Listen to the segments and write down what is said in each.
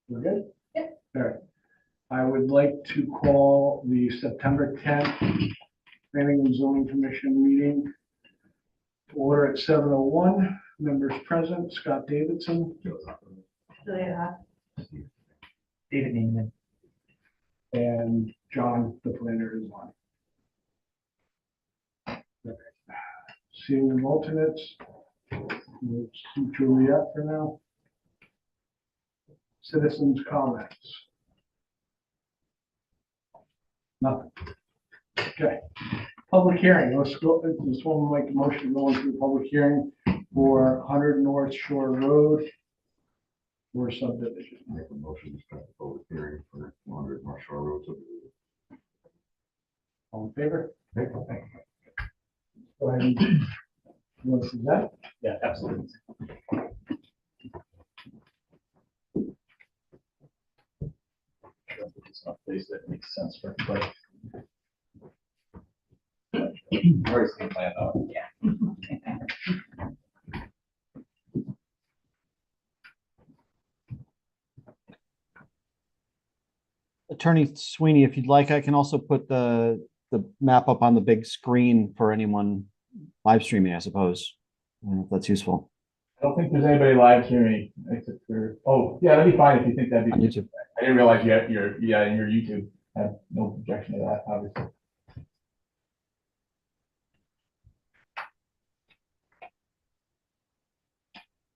We're good? Yep. All right. I would like to call the September 10th Planning and Zoning Commission meeting to order at 7:01. Members present, Scott Davidson. Julia. David Neiman. And John, the planner, is on. Okay. Seeing the alternates, we'll see Juliet for now. Citizens' comments. Nothing. Okay. Public hearing. Let's go. This one will make a motion to go into the public hearing for 100 North Shore Road for subdivision. Make a motion to start the public hearing for 100 North Shore Road subdivision. All in favor? Okay. Go ahead. You want to see that? Yeah, absolutely. It's not a place that makes sense for everybody. Where's the plan out? Yeah. Attorney Sweeney, if you'd like, I can also put the map up on the big screen for anyone live streaming, I suppose. I don't know if that's useful. I don't think there's anybody live streaming except for, oh, yeah, that'd be fine if you think that'd On be. YouTube. I didn't realize you had your YouTube had no objection to that, obviously.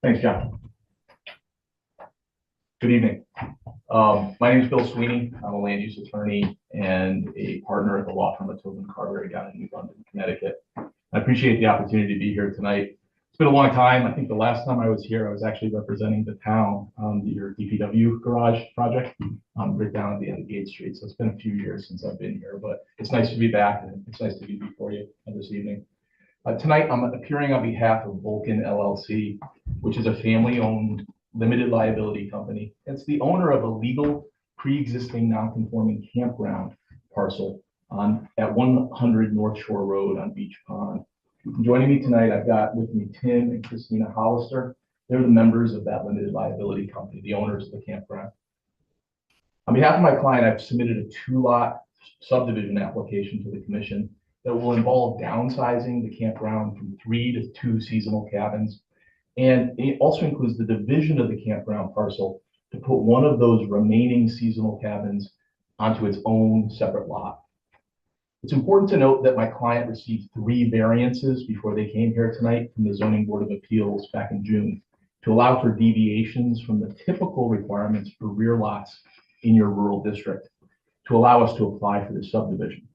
Thanks, John. Good evening. My name is Bill Sweeney. I'm a land use attorney and a partner at the law firm of Tobin Carter down in New London, Connecticut. I appreciate the opportunity to be here tonight. It's been a long time. I think the last time I was here, I was actually representing the town on your DPW garage project right down at the end of Gate Street. So it's been a few years since I've been here, but it's nice to be back and it's nice to be before you this evening. Tonight, I'm appearing on behalf of Vulcan LLC, which is a family-owned limited liability company. It's the owner of a legal pre-existing non-conforming campground parcel at 100 North Shore Road on Beach Pond. Joining me tonight, I've got with me Tim and Christina Hollister. They're the members of that limited liability company, the owners of the campground. On behalf of my client, I've submitted a 2-lot subdivision application to the commission that will involve downsizing the campground from 3 to 2 seasonal cabins. And it also includes the division of the campground parcel to put one of those remaining seasonal cabins onto its own separate lot. It's important to note that my client received 3 variances before they came here tonight from the Zoning Board of Appeals back in June to allow for deviations from the typical requirements for rear lots in your rural district to allow us to apply for this subdivision.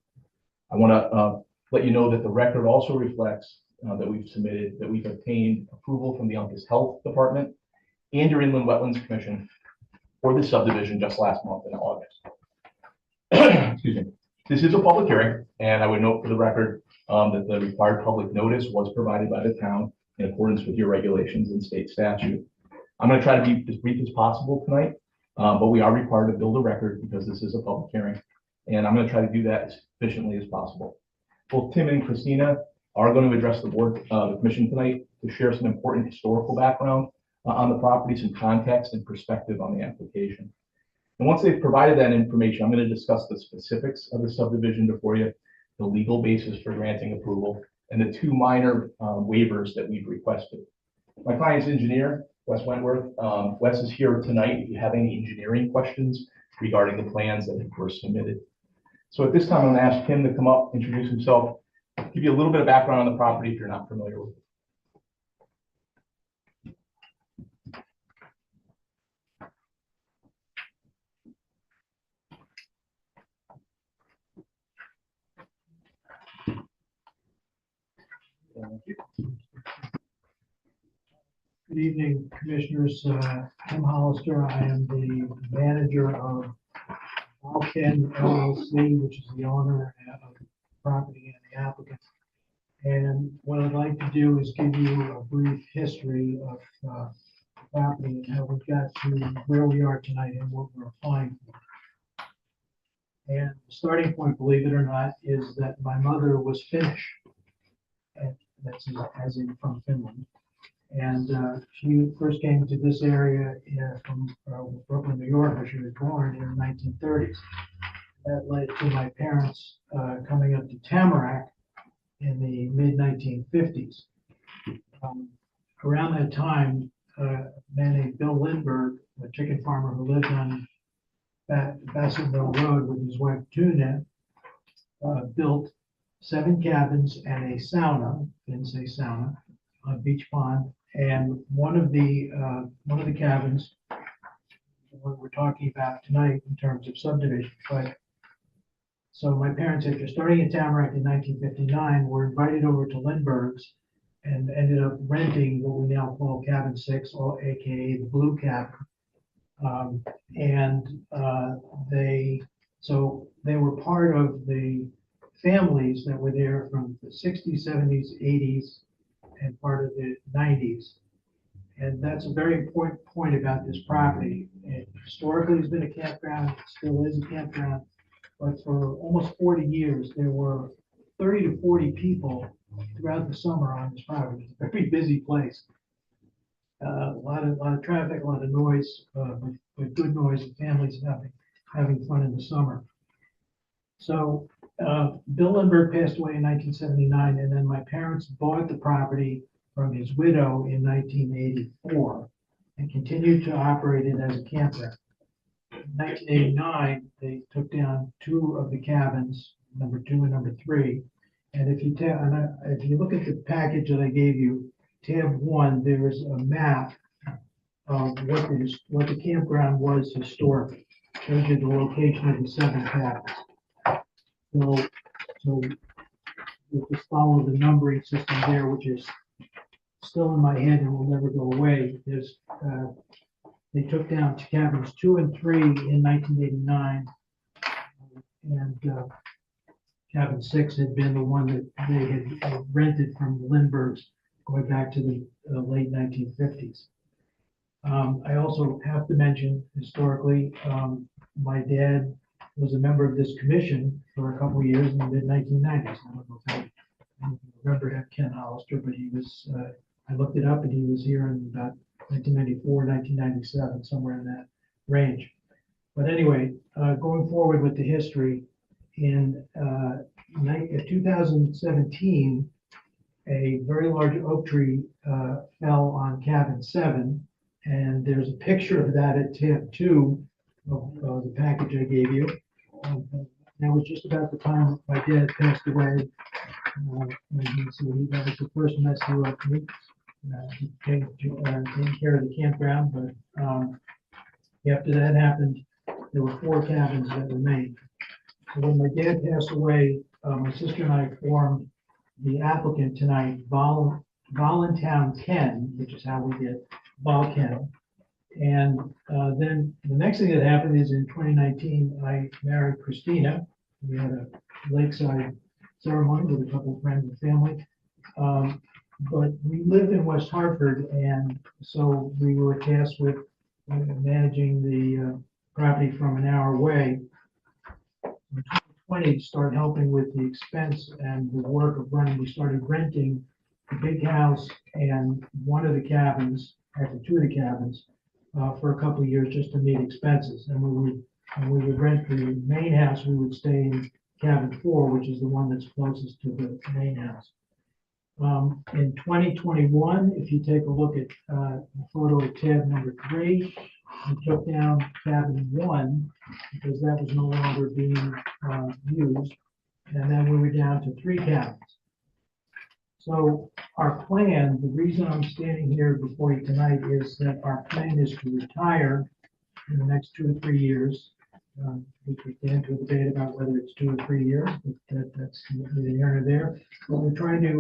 I want to let you know that the record also reflects that we've obtained approval from the Uncas Health Department and your Inland Wetlands Commission for this subdivision just last month in August. Excuse me. This is a public hearing, and I would note for the record that the required public notice was provided by the town in accordance with your regulations and state statute. I'm going to try to be as brief as possible tonight, but we are required to build a record because this is a public hearing, and I'm going to try to do that as efficiently as possible. Both Tim and Christina are going to address the board, the commission tonight to share some important historical background on the property, some context and perspective on the application. And once they've provided that information, I'm going to discuss the specifics of the subdivision before you, the legal basis for granting approval, and the 2 minor waivers that we've requested. My client's engineer, Wes Wentworth. Wes is here tonight if you have any engineering questions regarding the plans that were submitted. So at this time, I'm going to ask him to come up, introduce himself, give you a little bit of background on the property if you're not familiar with it. Good evening, Commissioners. Tim Hollister. I am the manager of Vulcan LLC, which is the owner of the property and the applicant. And what I'd like to do is give you a brief history of the property and how we got to where we are tonight and what we're applying for. And the starting point, believe it or not, is that my mother was Finnish. And that's as in from Finland. And she first came to this area from Brooklyn, New York, where she was born in the 1930s. That led to my parents coming up to Tamarack in the mid-1950s. Around that time, a man named Bill Lindbergh, a chicken farmer who lived on Bassettville Road with his wife Tuna, built 7 cabins and a sauna, didn't say sauna, on Beach Pond. And one of the cabins, what we're talking about tonight in terms of subdivision, but so my parents, after starting in Tamarack in 1959, were invited over to Lindbergh's and ended up renting what we now call Cabin 6, or AKA the Blue Cabin. They were part of the families that were there from the 60s, 70s, 80s, and part of the 90s. And that's a very important point about this property. It historically has been a campground, it still is a campground, but for almost 40 years, there were 30 to 40 people throughout the summer on this property. It's a very busy place. A lot of traffic, a lot of noise, but good noise, and families having fun in the summer. So Bill Lindbergh passed away in 1979, and then my parents bought the property from his widow in 1984 and continued to operate it as a campground. In 1989, they took down 2 of the cabins, number 2 and number 3. And if you look at the package that I gave you, tab 1, there is a map of what the campground was historically. Shows you the location of the 7 cabins. So we'll just follow the numbering system there, which is still in my head and will never go away. They took down cabins 2 and 3 in 1989, and cabin 6 had been the one that they had rented from the Lindberghs going back to the late 1950s. I also have to mention historically, my dad was a member of this commission for a couple of years in the mid-1990s. I don't know if you remember Ken Hollister, but he was, I looked it up and he was here in about 1994, 1997, somewhere in that range. But anyway, going forward with the history, in 2017, a very large oak tree fell on cabin 7, and there's a picture of that at tab 2 of the package I gave you. That was just about the time my dad passed away. So that was the first mess he left me. He taking care of the campground, but after that happened, there were 4 cabins that remained. So when my dad passed away, my sister and I formed the applicant tonight, Volantown Ken, which is how we get Volken. And then the next thing that happened is in 2019, I married Christina. We had a lakeside ceremony with a couple of friends and family. But we lived in West Hartford, and so we were tasked with managing the property from an hour away. In 2020, to start helping with the expense and the work of running, we started renting the big house and one of the cabins, actually 2 of the cabins, for a couple of years just to meet expenses. And when we would rent the main house, we would stay in cabin 4, which is the one that's closest to the main house. In 2021, if you take a look at the photo of tab number 3, we took down cabin 1 because that was no longer being used. And then we were down to 3 cabins. So our plan, the reason I'm standing here before you tonight is that our plan is to retire in the next 2 to 3 years. We could get into a debate about whether it's 2 or 3 years, but that's neither here nor there. But we're trying to,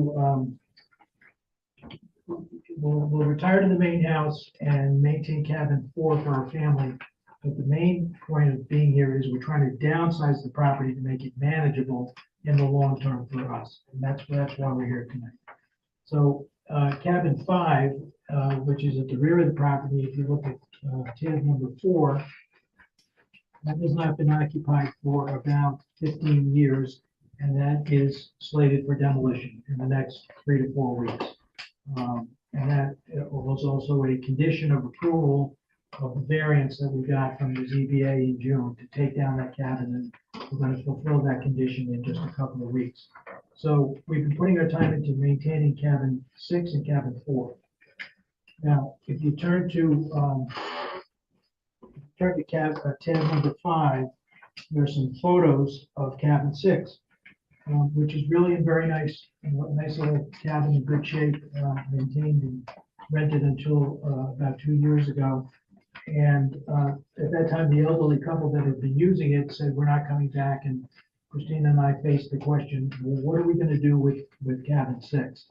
we'll retire to the main house and maintain cabin 4 for our family. But the main point of being here is we're trying to downsize the property to make it manageable in the long term for us. And that's why we're here tonight. So cabin 5, which is at the rear of the property, if you look at tab number 4, that has not been occupied for about 15 years, and that is slated for demolition in the next 3 to 4 weeks. And that was also a condition of approval of the variance that we got from the ZBA in June to take down that cabin, and we're gonna fulfill that condition in just a couple of weeks. So we've been putting our time into maintaining cabin 6 and cabin 4. Now, if you turn to tab number 5, there's some photos of cabin 6, which is really a very nice, nice little cabin in good shape, maintained and rented until about 2 years ago. And at that time, the elderly couple that had been using it said, we're not coming back. And Christina and I faced the question, well, what are we going to do with cabin 6?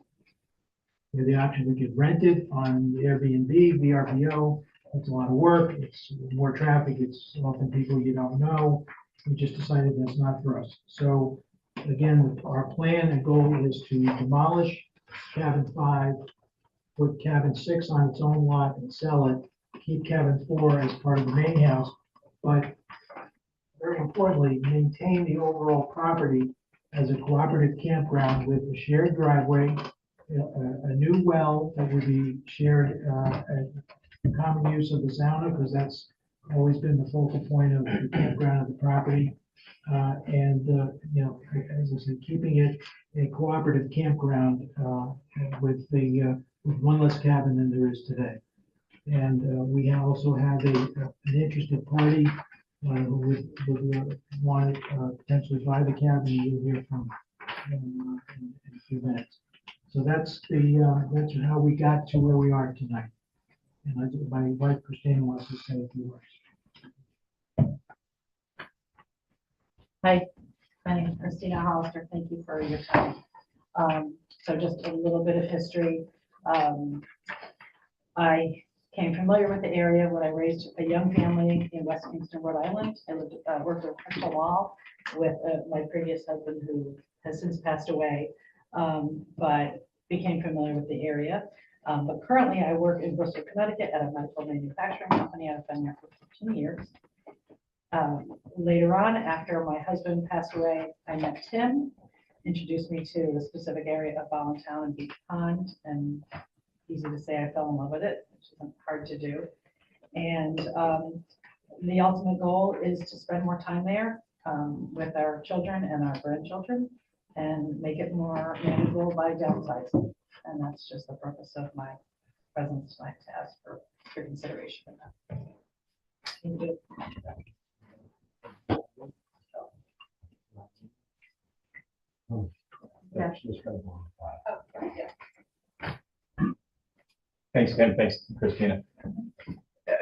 We had the option, we could rent it on Airbnb, VRBO. It's a lot of work. It's more traffic. It's often people you don't know. We just decided that's not for us. So again, our plan and goal is to demolish cabin 5, put cabin 6 on its own lot and sell it, keep cabin 4 as part of the main house, but very importantly, maintain the overall property as a cooperative campground with a shared driveway, a new well that would be shared, common use of the sauna, because that's always been the focal point of the campground of the property. You know, as I said, keeping it a cooperative campground with one less cabin than there is today. And we also have an interested party who would want to potentially buy the cabin. You'll hear from in a few minutes. So that's how we got to where we are tonight. And my wife Christina wants to say a few words. Hi, my name is Christina Hollister. Thank you for your time. So just a little bit of history. I came familiar with the area when I raised a young family in West Kingston, Rhode Island. I worked at Crystal Wall with my previous husband, who has since passed away, but became familiar with the area. But currently I work in Bristol, Connecticut at a medical manufacturing company. I've been there for 15 years. Later on, after my husband passed away, I met Tim, introduced me to the specific area of Voluntown and Beach Pond, and easy to say I fell in love with it, which isn't hard to do. And the ultimate goal is to spend more time there with our children and our grandchildren and make it more manageable by downsizing. And that's just the purpose of my presence tonight, to ask for your consideration of that. Thank you. Yeah. Thanks, Ken. Thanks, Christina.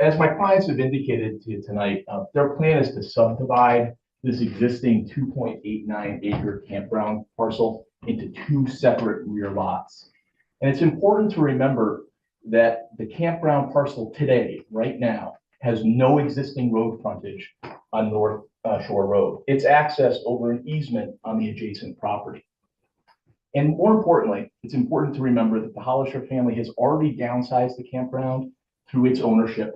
As my clients have indicated to you tonight, their plan is to subdivide this existing 2.89 acre campground parcel into 2 separate rear lots. And it's important to remember that the campground parcel today, right now, has no existing road frontage on North Shore Road. It's accessed over an easement on the adjacent property. And more importantly, it's important to remember that the Hollister family has already downsized the campground through its ownership.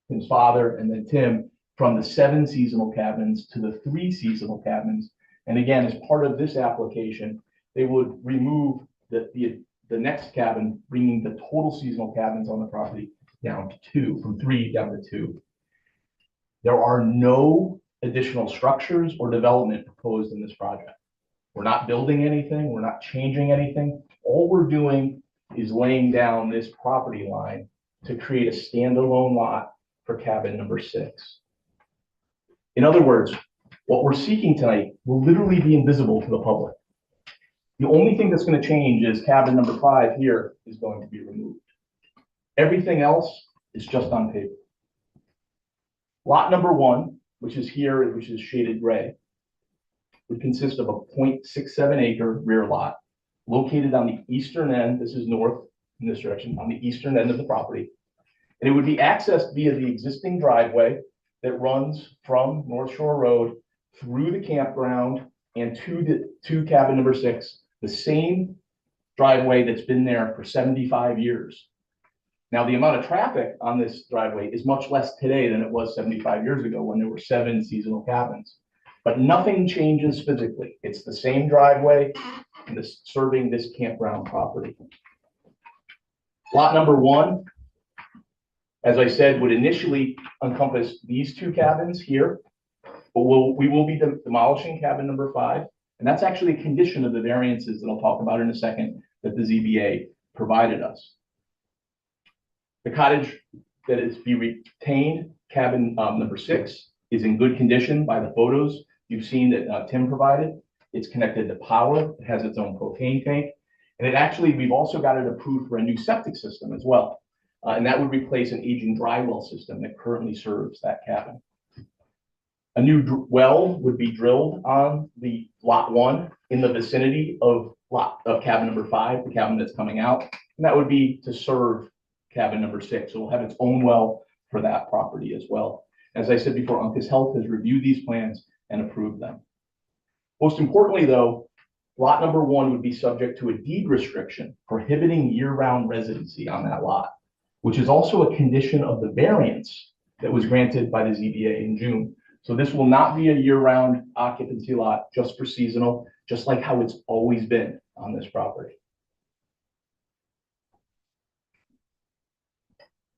Tim's father and then Tim, from the 7 seasonal cabins to the 3 seasonal cabins. And again, as part of this application, they would remove the next cabin, bringing the total seasonal cabins on the property down to 2, from 3 down to 2. There are no additional structures or development proposed in this project. We're not building anything. We're not changing anything. All we're doing is laying down this property line to create a standalone lot for cabin number 6. In other words, what we're seeking tonight will literally be invisible to the public. The only thing that's going to change is cabin number 5 here is going to be removed. Everything else is just on paper. Lot number 1, which is here, which is shaded gray, would consist of a 0.67 acre rear lot located on the eastern end. This is north in this direction, on the eastern end of the property. And it would be accessed via the existing driveway that runs from North Shore Road through the campground and to cabin number 6, the same driveway that's been there for 75 years. Now, the amount of traffic on this driveway is much less today than it was 75 years ago when there were 7 seasonal cabins. But nothing changes physically. It's the same driveway and serving this campground property. Lot number one, as I said, would initially encompass these two cabins here, but we will be demolishing cabin number 5. And that's actually a condition of the variances that I'll talk about in a second that the ZBA provided us. The cottage that is be retained, cabin number 6, is in good condition by the photos you've seen that Tim provided. It's connected to power, it has its own propane tank, and we've also got it approved for a new septic system as well. And that would replace an aging dry well system that currently serves that cabin. A new well would be drilled on the lot 1 in the vicinity of cabin number 5, the cabin that's coming out, and that would be to serve cabin number 6. So we'll have its own well for that property as well. As I said before, Uncas Health has reviewed these plans and approved them. Most importantly, though, lot number 1 would be subject to a deed restriction prohibiting year-round residency on that lot, which is also a condition of the variance that was granted by the ZBA in June. So this will not be a year-round occupancy lot, just for seasonal, just like how it's always been on this property.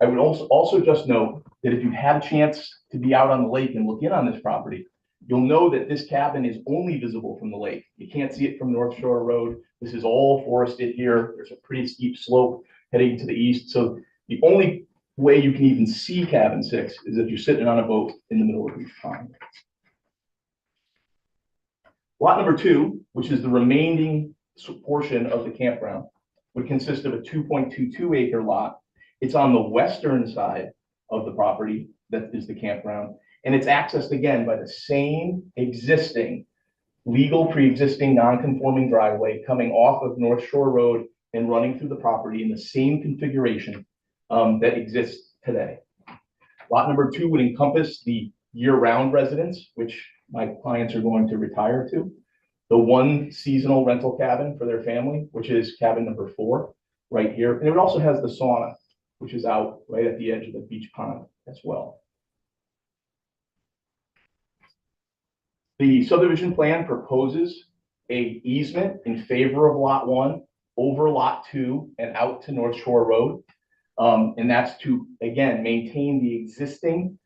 I would also just note that if you had a chance to be out on the lake and look in on this property, you'll know that this cabin is only visible from the lake. You can't see it from North Shore Road. This is all forested here. There's a pretty steep slope heading to the east. So the only way you can even see cabin 6 is if you're sitting on a boat in the middle of Beach Pond. Lot number 2, which is the remaining portion of the campground, would consist of a 2.22 acre lot. It's on the western side of the property that is the campground, and it's accessed again by the same existing pre-existing non-conforming driveway coming off of North Shore Road and running through the property in the same configuration that exists today. Lot number 2 would encompass the year-round residence, which my clients are going to retire to, the 1 seasonal rental cabin for their family, which is cabin number 4 right here. And it also has the sauna, which is out right at the edge of the beach pond as well. The subdivision plan proposes an easement in favor of lot 1 over lot 2 and out to North Shore Road. And that's to, again, maintain the existing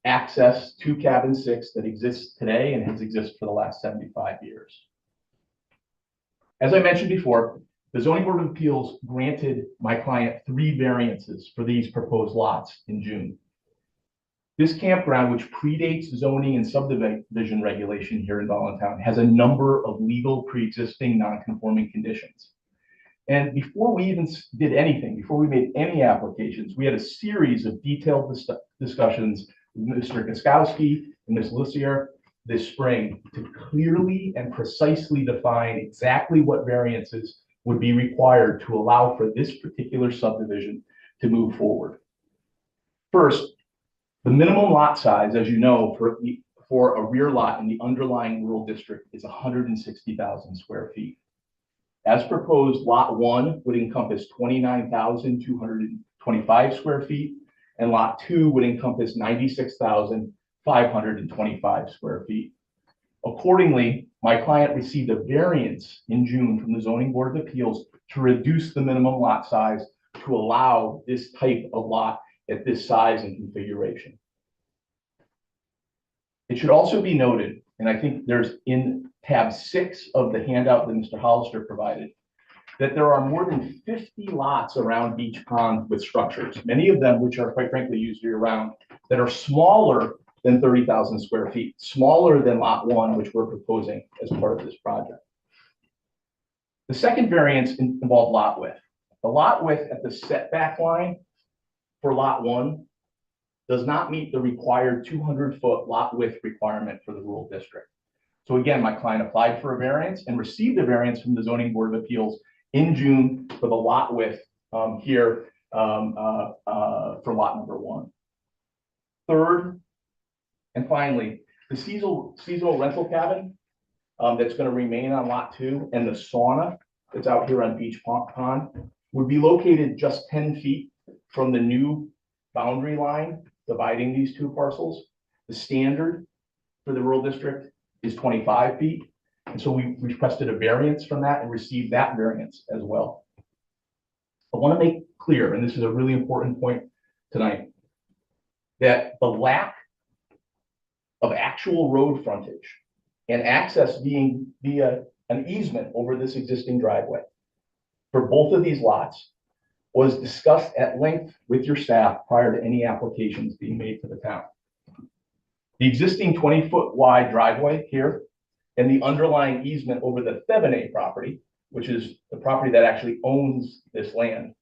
access to cabin 6 that exists today and has existed for the last 75 years. As I mentioned before, the Zoning Board of Appeals granted my client 3 variances for these proposed lots in June. This campground, which predates zoning and subdivision regulation here in Voluntown, has a number of legal pre-existing non-conforming conditions. And before we even did anything, before we made any applications, we had a series of detailed discussions with Mr. Gaskowski and Ms. Lucier this spring to clearly and precisely define exactly what variances would be required to allow for this particular subdivision to move forward. First, the minimum lot size, as you know, for a rear lot in the underlying rural district is 160,000 square feet. As proposed, lot 1 would encompass 29,225 square feet, and lot 2 would encompass 96,525 square feet. Accordingly, my client received a variance in June from the Zoning Board of Appeals to reduce the minimum lot size to allow this type of lot at this size and configuration. It should also be noted, and I think there's in tab 6 of the handout that Mr. Hollister provided, that there are more than 50 lots around Beach Pond with structures, many of them which are quite frankly used year round, that are smaller than 30,000 square feet, smaller than lot 1, which we're proposing as part of this project. The second variance involved lot width. The lot width at the setback line for lot 1 does not meet the required 200-foot lot width requirement for the rural district. So again, my client applied for a variance and received a variance from the Zoning Board of Appeals in June for the lot width here for lot number 1. Third, and finally, the seasonal rental cabin that's going to remain on lot 2 and the sauna that's out here on Beach Pond would be located just 10 feet from the new boundary line dividing these 2 parcels. The standard for the rural district is 25 feet. And so we requested a variance from that and received that variance as well. I want to make clear, and this is a really important point tonight, that the lack of actual road frontage and access being via an easement over this existing driveway for both of these lots was discussed at length with your staff prior to any applications being made to the town. The existing 20-foot wide driveway here and the underlying easement over the Thevenet property, which is the property that actually owns this land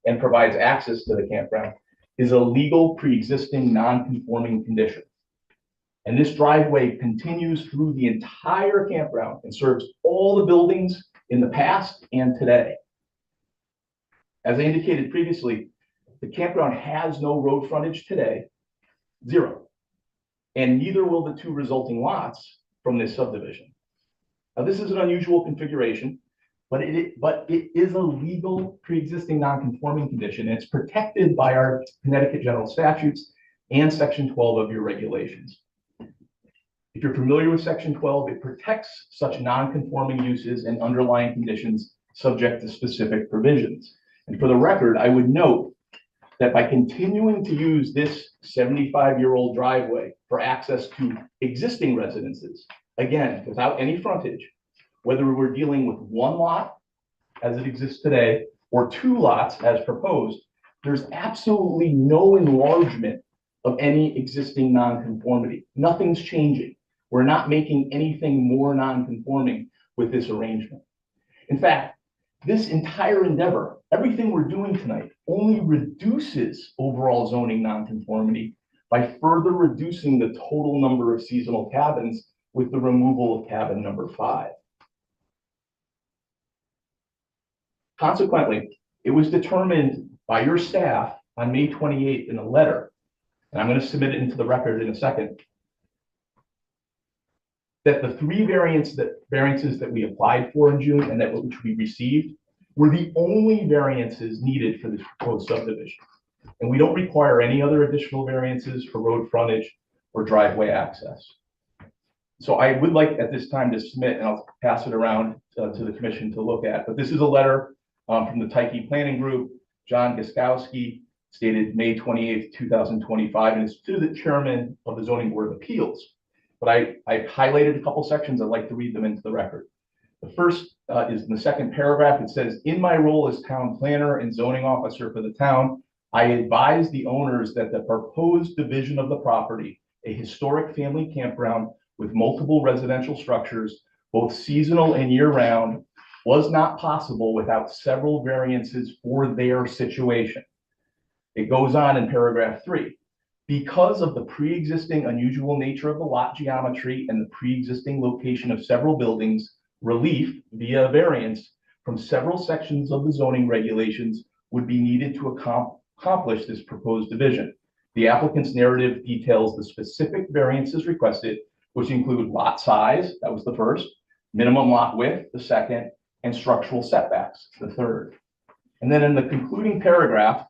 and provides access to the campground, is a legal pre-existing non-conforming condition. And this driveway continues through the entire campground and serves all the buildings in the past and today. As I indicated previously, the campground has no road frontage today, zero. And neither will the two resulting lots from this subdivision. Now, this is an unusual configuration, but it is a legal pre-existing non-conforming condition. And it's protected by our Connecticut general statutes and section 12 of your regulations. If you're familiar with section 12, it protects such non-conforming uses and underlying conditions subject to specific provisions. And for the record, I would note that by continuing to use this 75-year-old driveway for access to existing residences, again, without any frontage, whether we're dealing with one lot as it exists today or two lots as proposed, there's absolutely no enlargement of any existing nonconformity. Nothing's changing. We're not making anything more nonconforming with this arrangement. In fact, this entire endeavor, everything we're doing tonight, only reduces overall zoning nonconformity by further reducing the total number of seasonal cabins with the removal of cabin number 5. Consequently, it was determined by your staff on May 28th in a letter, and I'm going to submit it into the record in a second, that the 3 variances that we applied for in June and which we received were the only variances needed for this proposed subdivision. And we don't require any other additional variances for road frontage or driveway access. So I would like at this time to submit, and I'll pass it around to the commission to look at, but this is a letter from the Tyche Planning Group, John Gaskowski, stated May 28th, 2025, and it's to the chairman of the Zoning Board of Appeals. But I've highlighted a couple sections. I'd like to read them into the record. The first is in the second paragraph. It says, in my role as town planner and zoning officer for the town, I advise the owners that the proposed division of the property, a historic family campground with multiple residential structures, both seasonal and year-round, was not possible without several variances for their situation. It goes on in paragraph 3. Because of the pre-existing unusual nature of the lot geometry and the pre-existing location of several buildings, relief via variance from several sections of the zoning regulations would be needed to accomplish this proposed division. The applicant's narrative details the specific variances requested, which include lot size, that was the first, minimum lot width, the second, and structural setbacks, the third. And then in the concluding paragraph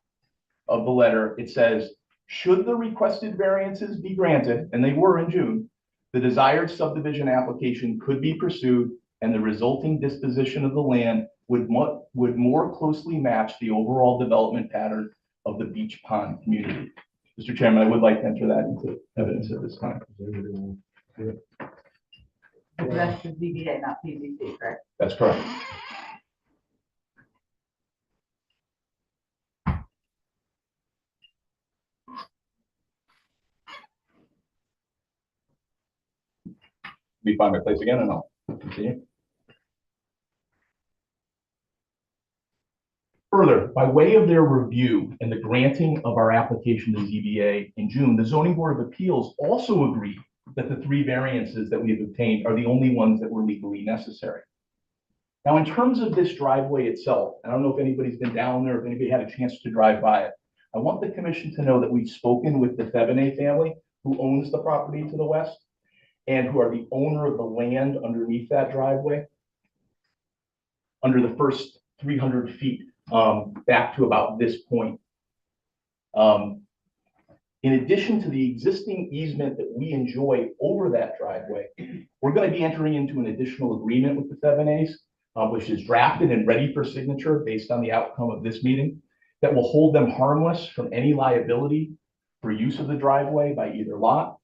of the letter, it says, should the requested variances be granted, and they were in June, the desired subdivision application could be pursued and the resulting disposition of the land would more closely match the overall development pattern of the Beach Pond community. Mr. Chairman, I would like to enter that into evidence at this time. That's the ZBA, not PZC, correct? That's correct. We find my place again and I'll continue. Further, by way of their review and the granting of our application to ZBA in June, the Zoning Board of Appeals also agreed that the 3 variances that we have obtained are the only ones that were legally necessary. Now, in terms of this driveway itself, I don't know if anybody's been down there, if anybody had a chance to drive by it. I want the commission to know that we've spoken with the Thevenet family who owns the property to the west and who are the owner of the land underneath that driveway, under the first 300 feet back to about this point. In addition to the existing easement that we enjoy over that driveway, we're going to be entering into an additional agreement with the Thevenets, which is drafted and ready for signature based on the outcome of this meeting. that will hold them harmless from any liability for use of the driveway by either lot.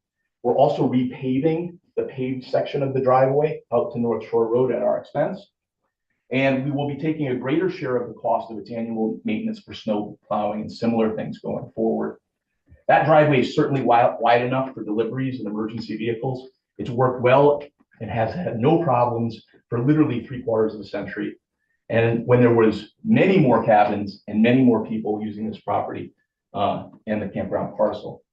We're also repaving the paved section of the driveway out to North Shore Road at our expense. And we will be taking a greater share of the cost of its annual maintenance for snow plowing and similar things going forward. That driveway is certainly wide enough for deliveries and emergency vehicles. It's worked well and has had no problems for literally 3/4 of a century. And when there was many more cabins and many more people using this property and the campground parcel.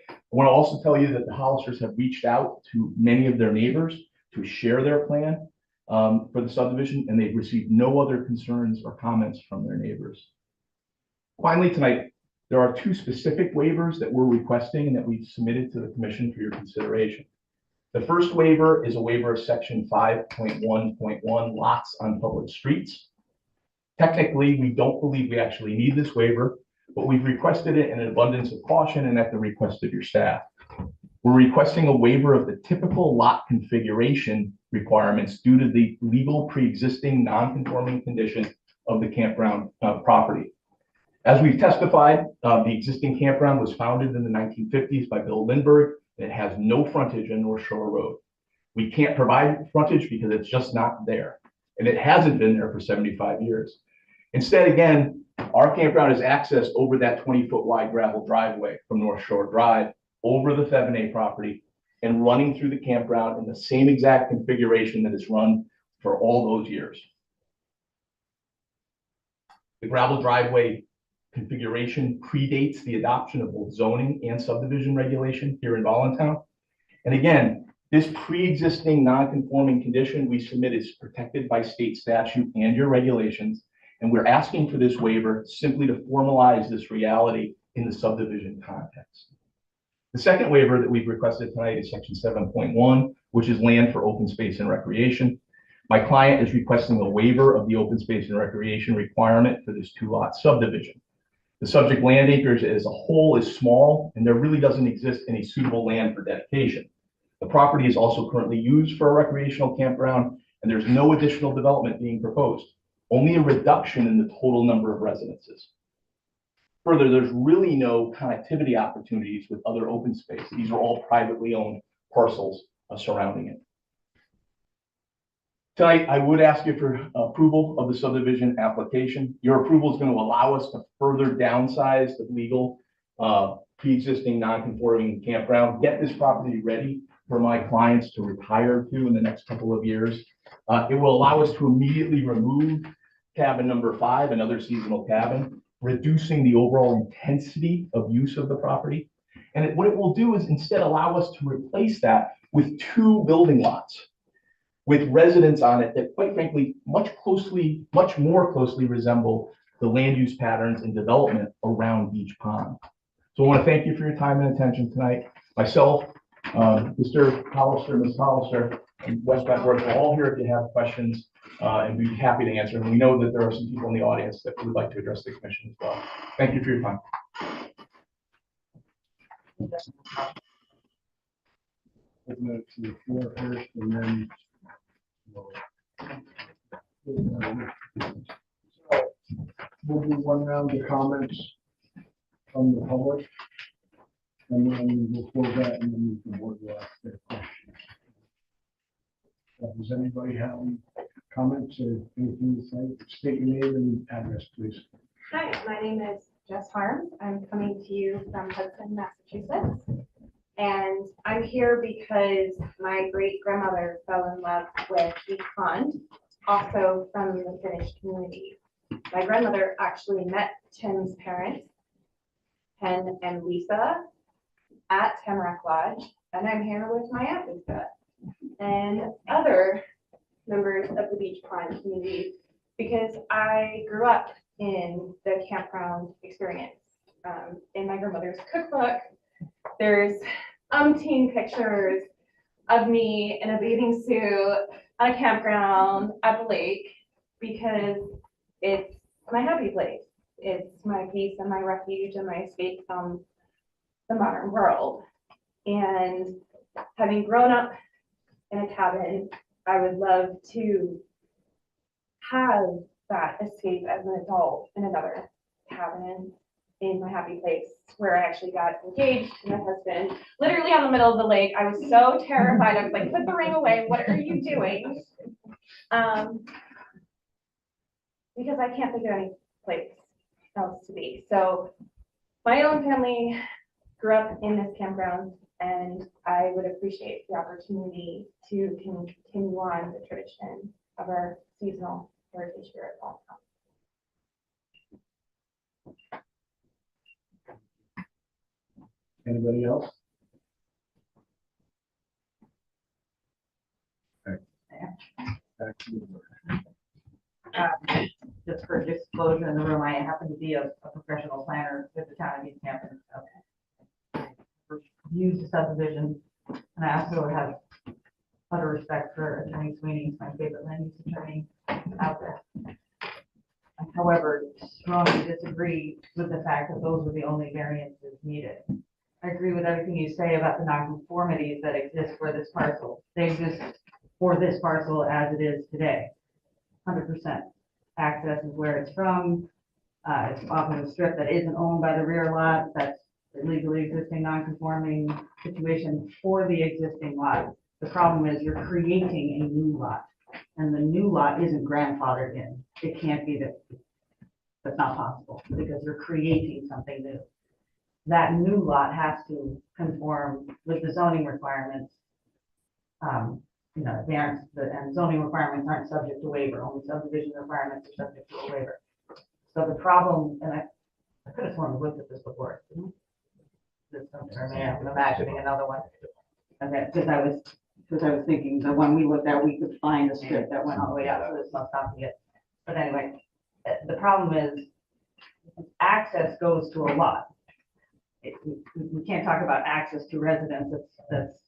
I want to also tell you that the Hollisters have reached out to many of their neighbors to share their plan for the subdivision, and they've received no other concerns or comments from their neighbors. Finally, tonight, there are two specific waivers that we're requesting and that we've submitted to the commission for your consideration. The first waiver is a waiver of section 5.1.1 lots on public streets. Technically, we don't believe we actually need this waiver, but we've requested it in an abundance of caution and at the request of your staff. We're requesting a waiver of the typical lot configuration requirements due to the legal pre-existing non-conforming condition of the campground property. As we've testified, the existing campground was founded in the 1950s by Bill Lindbergh. It has no frontage on North Shore Road. We can't provide frontage because it's just not there. And it hasn't been there for 75 years. Instead, again, our campground is accessed over that 20-foot wide gravel driveway from North Shore Drive over the Thevenet property and running through the campground in the same exact configuration that it's run for all those years. The gravel driveway configuration predates the adoption of both zoning and subdivision regulation here in Voluntown. And again, this pre-existing non-conforming condition we submit is protected by state statute and your regulations. And we're asking for this waiver simply to formalize this reality in the subdivision context. The second waiver that we've requested tonight is section 7.1, which is land for open space and recreation. My client is requesting a waiver of the open space and recreation requirement for this 2-lot subdivision. The subject land acres as a whole is small, and there really doesn't exist any suitable land for dedication. The property is also currently used for a recreational campground, and there's no additional development being proposed, only a reduction in the total number of residences. Further, there's really no connectivity opportunities with other open space. These are all privately owned parcels surrounding it. Tonight, I would ask you for approval of the subdivision application. Your approval is going to allow us to further downsize the legal pre-existing non-conforming campground, get this property ready for my clients to retire to in the next couple of years. It will allow us to immediately remove cabin number 5, another seasonal cabin, reducing the overall intensity of use of the property. And what it will do is instead allow us to replace that with 2 building lots with residents on it that, quite frankly, much more closely resemble the land use patterns and development around Beach Pond. So I want to thank you for your time and attention tonight. Myself, Mr. Hollister, Ms. Hollister, and Wes Bentworth are all here if you have questions, and we'd be happy to answer them. We know that there are some people in the audience that would like to address the commission as well. Thank you for your time. Open it to the floor first, and then we'll do one round of comments from the public, and then we'll close that, and then the board will ask their questions. Does anybody have any comments or anything to say? State your name and address, please. Hi, my name is Jess Harms. I'm coming to you from Hudson, Massachusetts. And I'm here because my great grandmother fell in love with Beach Pond, also from the Finnish community. My grandmother actually met Tim's parents, Ken and Lisa, at Tamarack Lodge. And I'm here with my Aunt Lisa and other members of the Beach Pond community because I grew up in the campground experience. In my grandmother's cookbook, there's umpteen pictures of me in a bathing suit at a campground at the lake because it's my happy place. It's my peace and my refuge and my escape from the modern world. And having grown up in a cabin, I would love to have that escape as an adult in another cabin in my happy place where I actually got engaged to my husband, literally on the middle of the lake. I was so terrified. I was like, put the ring away. What are you doing? Because I can't think of any place else to be. So my own family grew up in this campground, and I would appreciate the opportunity to continue on the tradition of our seasonal heritage here at Balltown. Anybody else? Back to you. Just for disclosure in the room, I happen to be a professional planner with the town of East Hampton. Okay. Used the subdivision, and I also have utter respect for Attorney Sweeney, he's my favorite land use attorney out there. However, strongly disagree with the fact that those were the only variances needed. I agree with everything you say about the nonconformities that exist for this parcel. They exist for this parcel as it is today. 100%. Access is where it's from. It's often a strip that isn't owned by the rear lot. That's the legally existing non-conforming situation for the existing lot. The problem is you're creating a new lot, and the new lot isn't grandfathered in. It can't be that. That's not possible because you're creating something new. That new lot has to conform with the zoning requirements. And zoning requirements aren't subject to waiver, only subdivision requirements are subject to a waiver. So the problem, and I could have sworn we looked at this before. Didn't we? This something, or maybe I'm imagining another one. Okay, because I was thinking the one we looked at, we could find a strip that went all the way out, so this must not be it. But anyway, the problem is access goes to a lot. We can't talk about access to residence, that's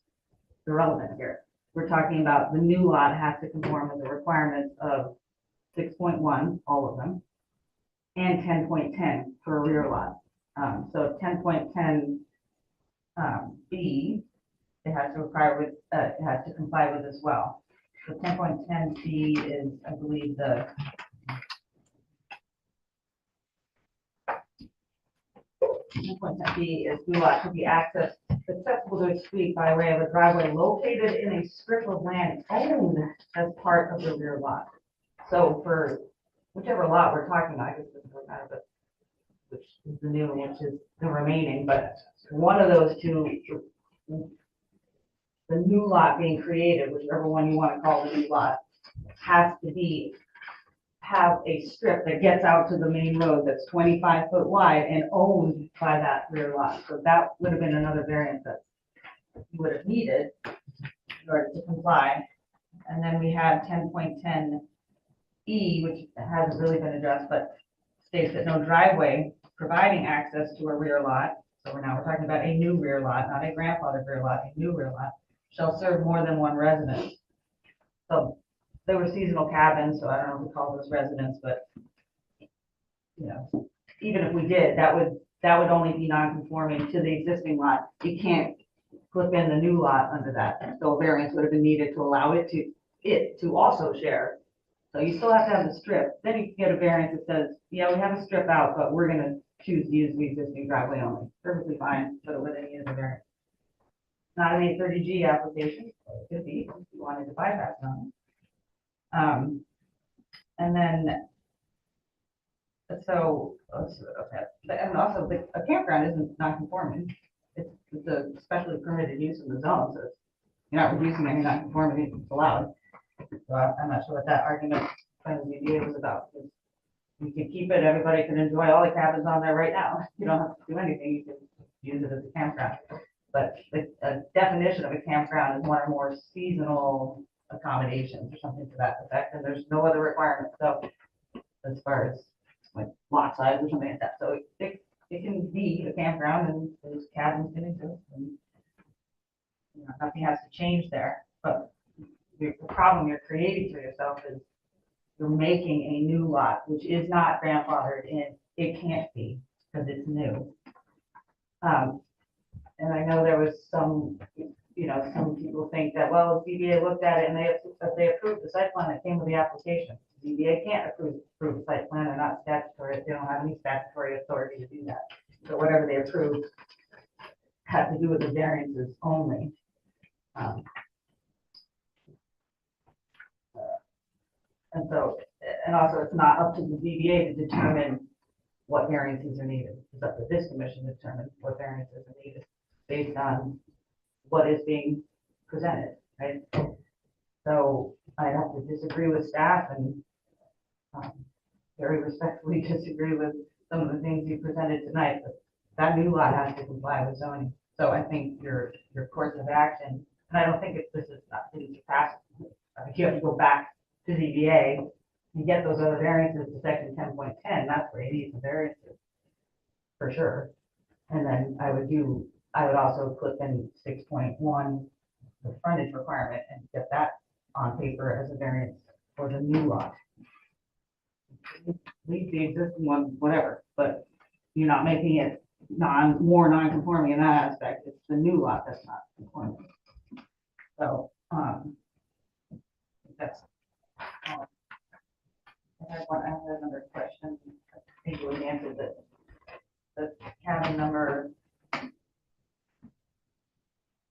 irrelevant here. We're talking about the new lot has to conform with the requirements of 6.1, all of them, and 10.10 for a rear lot. So 10.10 B, it has to comply with as well. So 10.10 B is, I believe, the B is new lot to be accessed accessible to a street by way of a driveway located in a strip of land owned as part of the rear lot. So for whichever lot we're talking about, I guess it doesn't matter, but which is the new, which is the remaining, but one of those two, the new lot being created, whichever one you want to call the new lot, has to have a strip that gets out to the main road that's 25 foot wide and owned by that rear lot. So that would have been another variance that you would have needed in order to comply. And then we have 10.10 E, which hasn't really been addressed, but states that no driveway providing access to a rear lot, so we're talking about a new rear lot, not a grandfathered rear lot, a new rear lot, shall serve more than one residence. So they were seasonal cabins, so I don't know if we call those residents, but even if we did, that would only be non-conforming to the existing lot. You can't flip in the new lot under that. So a variance would have been needed to allow it to also share. So you still have to have the strip. Then you can get a variance that says, yeah, we have a strip out, but we're gonna choose to use the existing driveway only. Perfectly fine, but it wouldn't need a variance. Not an 830G application, it could be if you wanted to bypass them. And then, okay, and also a campground isn't non-conforming. It's a specially permitted use in the zone, so you're not reducing any non-conformity, it's allowed. So I'm not sure what that argument from the ZBA was about. Because you can keep it, everybody can enjoy all the cabins on there right now. You don't have to do anything, you can use it as a campground. But the definition of a campground is one or more seasonal accommodations or something to that effect, and there's no other requirement. So as far as like lot size or something like that, so it can be a campground and those cabins can exist, and nothing has to change there. But the problem you're creating for yourself is you're making a new lot, which is not grandfathered in. It can't be because it's new. And I know there was some people think that, well, the ZBA looked at it and they approved the site plan that came with the application. ZBA can't approve a site plan, they're not statutory, they don't have any statutory authority to do that. So whatever they approve has to do with the variances only. And so, and also it's not up to the ZBA to determine what variances are needed. It's up to this commission to determine what variances are needed based on what is being presented, right? So I have to disagree with staff and very respectfully disagree with some of the things you presented tonight, but that new lot has to comply with zoning. So I think your course of action, and I don't think this is not didn't surpass. You have to go back to ZBA and get those other variances to section 10.10. That's where you need the variances for sure. And then I would also put in 6.1, the frontage requirement, and get that on paper as a variance for the new lot. Leave the existing one, whatever, but you're not making it more non-conforming in that aspect. It's the new lot that's not conforming. So, that's. I have another question. I think we answered it. The cabin number.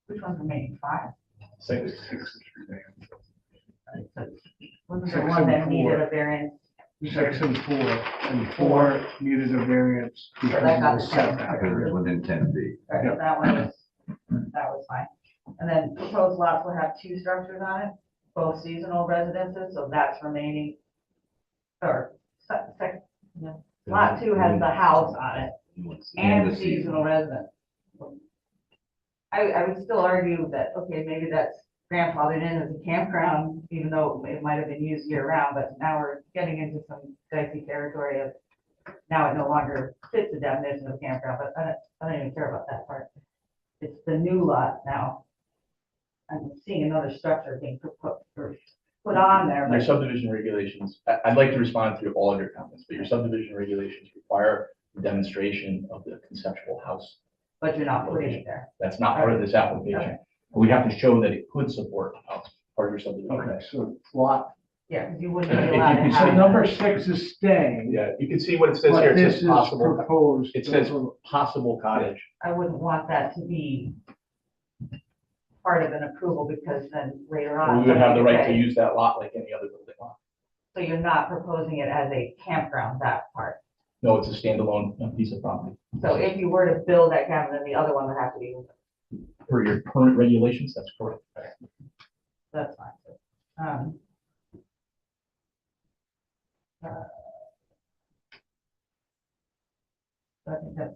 Which one's remaining? 5? 6. Wasn't there one that needed a variance? Section 4, and 4 needed a variance So because that got of the the 10. setback. Because it's within 10 feet. All right, that was fine. And then proposed lots will have 2 structures on it, both seasonal residences, so that's remaining. Or, lot 2 has the house on it and the seasonal residence. I would still argue that, okay, maybe that's grandfathered in as a campground, even though it might have been used year round, but now we're getting into some dicey territory of, now it no longer fits the definition of campground, but I don't even care about that part. It's the new lot now. I'm seeing another structure being put on there, Your but subdivision regulations, I'd like to respond to all of your comments, but your subdivision regulations require the demonstration of the conceptual house. you're not putting it there. That's not part of this application. We have to show that it could support a house, part of your subdivision. Okay, so lot, Yeah, because you wouldn't If be you allowed can to say so have. number 6 is staying, Yeah, you can see what it says here. but It this says is possible, proposed. it says possible cottage. I wouldn't want that to be part of an approval because then later on. We would have the somebody right could to say, use that lot like any other building lot. So you're not proposing it as a campground, that part. No, it's a standalone piece of property. So if you were to build that cabin, then the other one would have to be, Per your current regulations, that's correct. that's fine. I think that's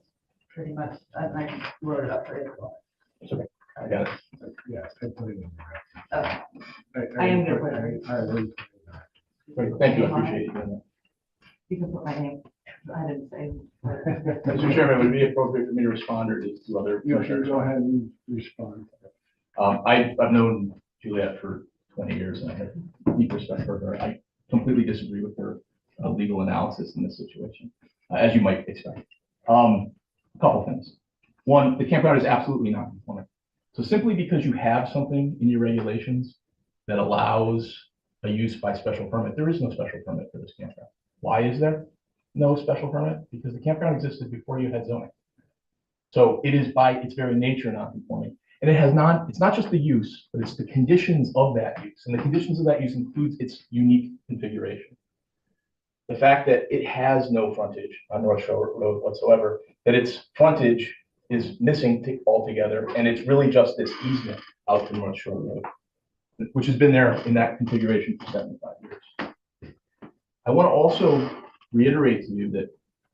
pretty much, I wrote it up for you. It's okay. I got it. Yeah, I put it in Okay. there. I am good with it. I would- Great. Thank you. I appreciate you doing You can put my name, I didn't say. that. Mr. Chairman, would it be appropriate for me to respond or to other You can commissioners? go ahead and respond. I've known Juliet for 20 years and I have deep respect for her. I completely disagree with her legal analysis in this situation, as you might expect. A couple things. One, the campground is absolutely not conforming. So simply because you have something in your regulations that allows a use by special permit, there is no special permit for this campground. Why is there no special permit? Because the campground existed before you had zoning. So it is by its very nature non-conforming. And it's not just the use, but it's the conditions of that use. And the conditions of that use includes its unique configuration. The fact that it has no frontage on North Shore Road whatsoever, that its frontage is missing altogether, and it's really just this easement out to North Shore Road, which has been there in that configuration for 75 years. I want to also reiterate to you that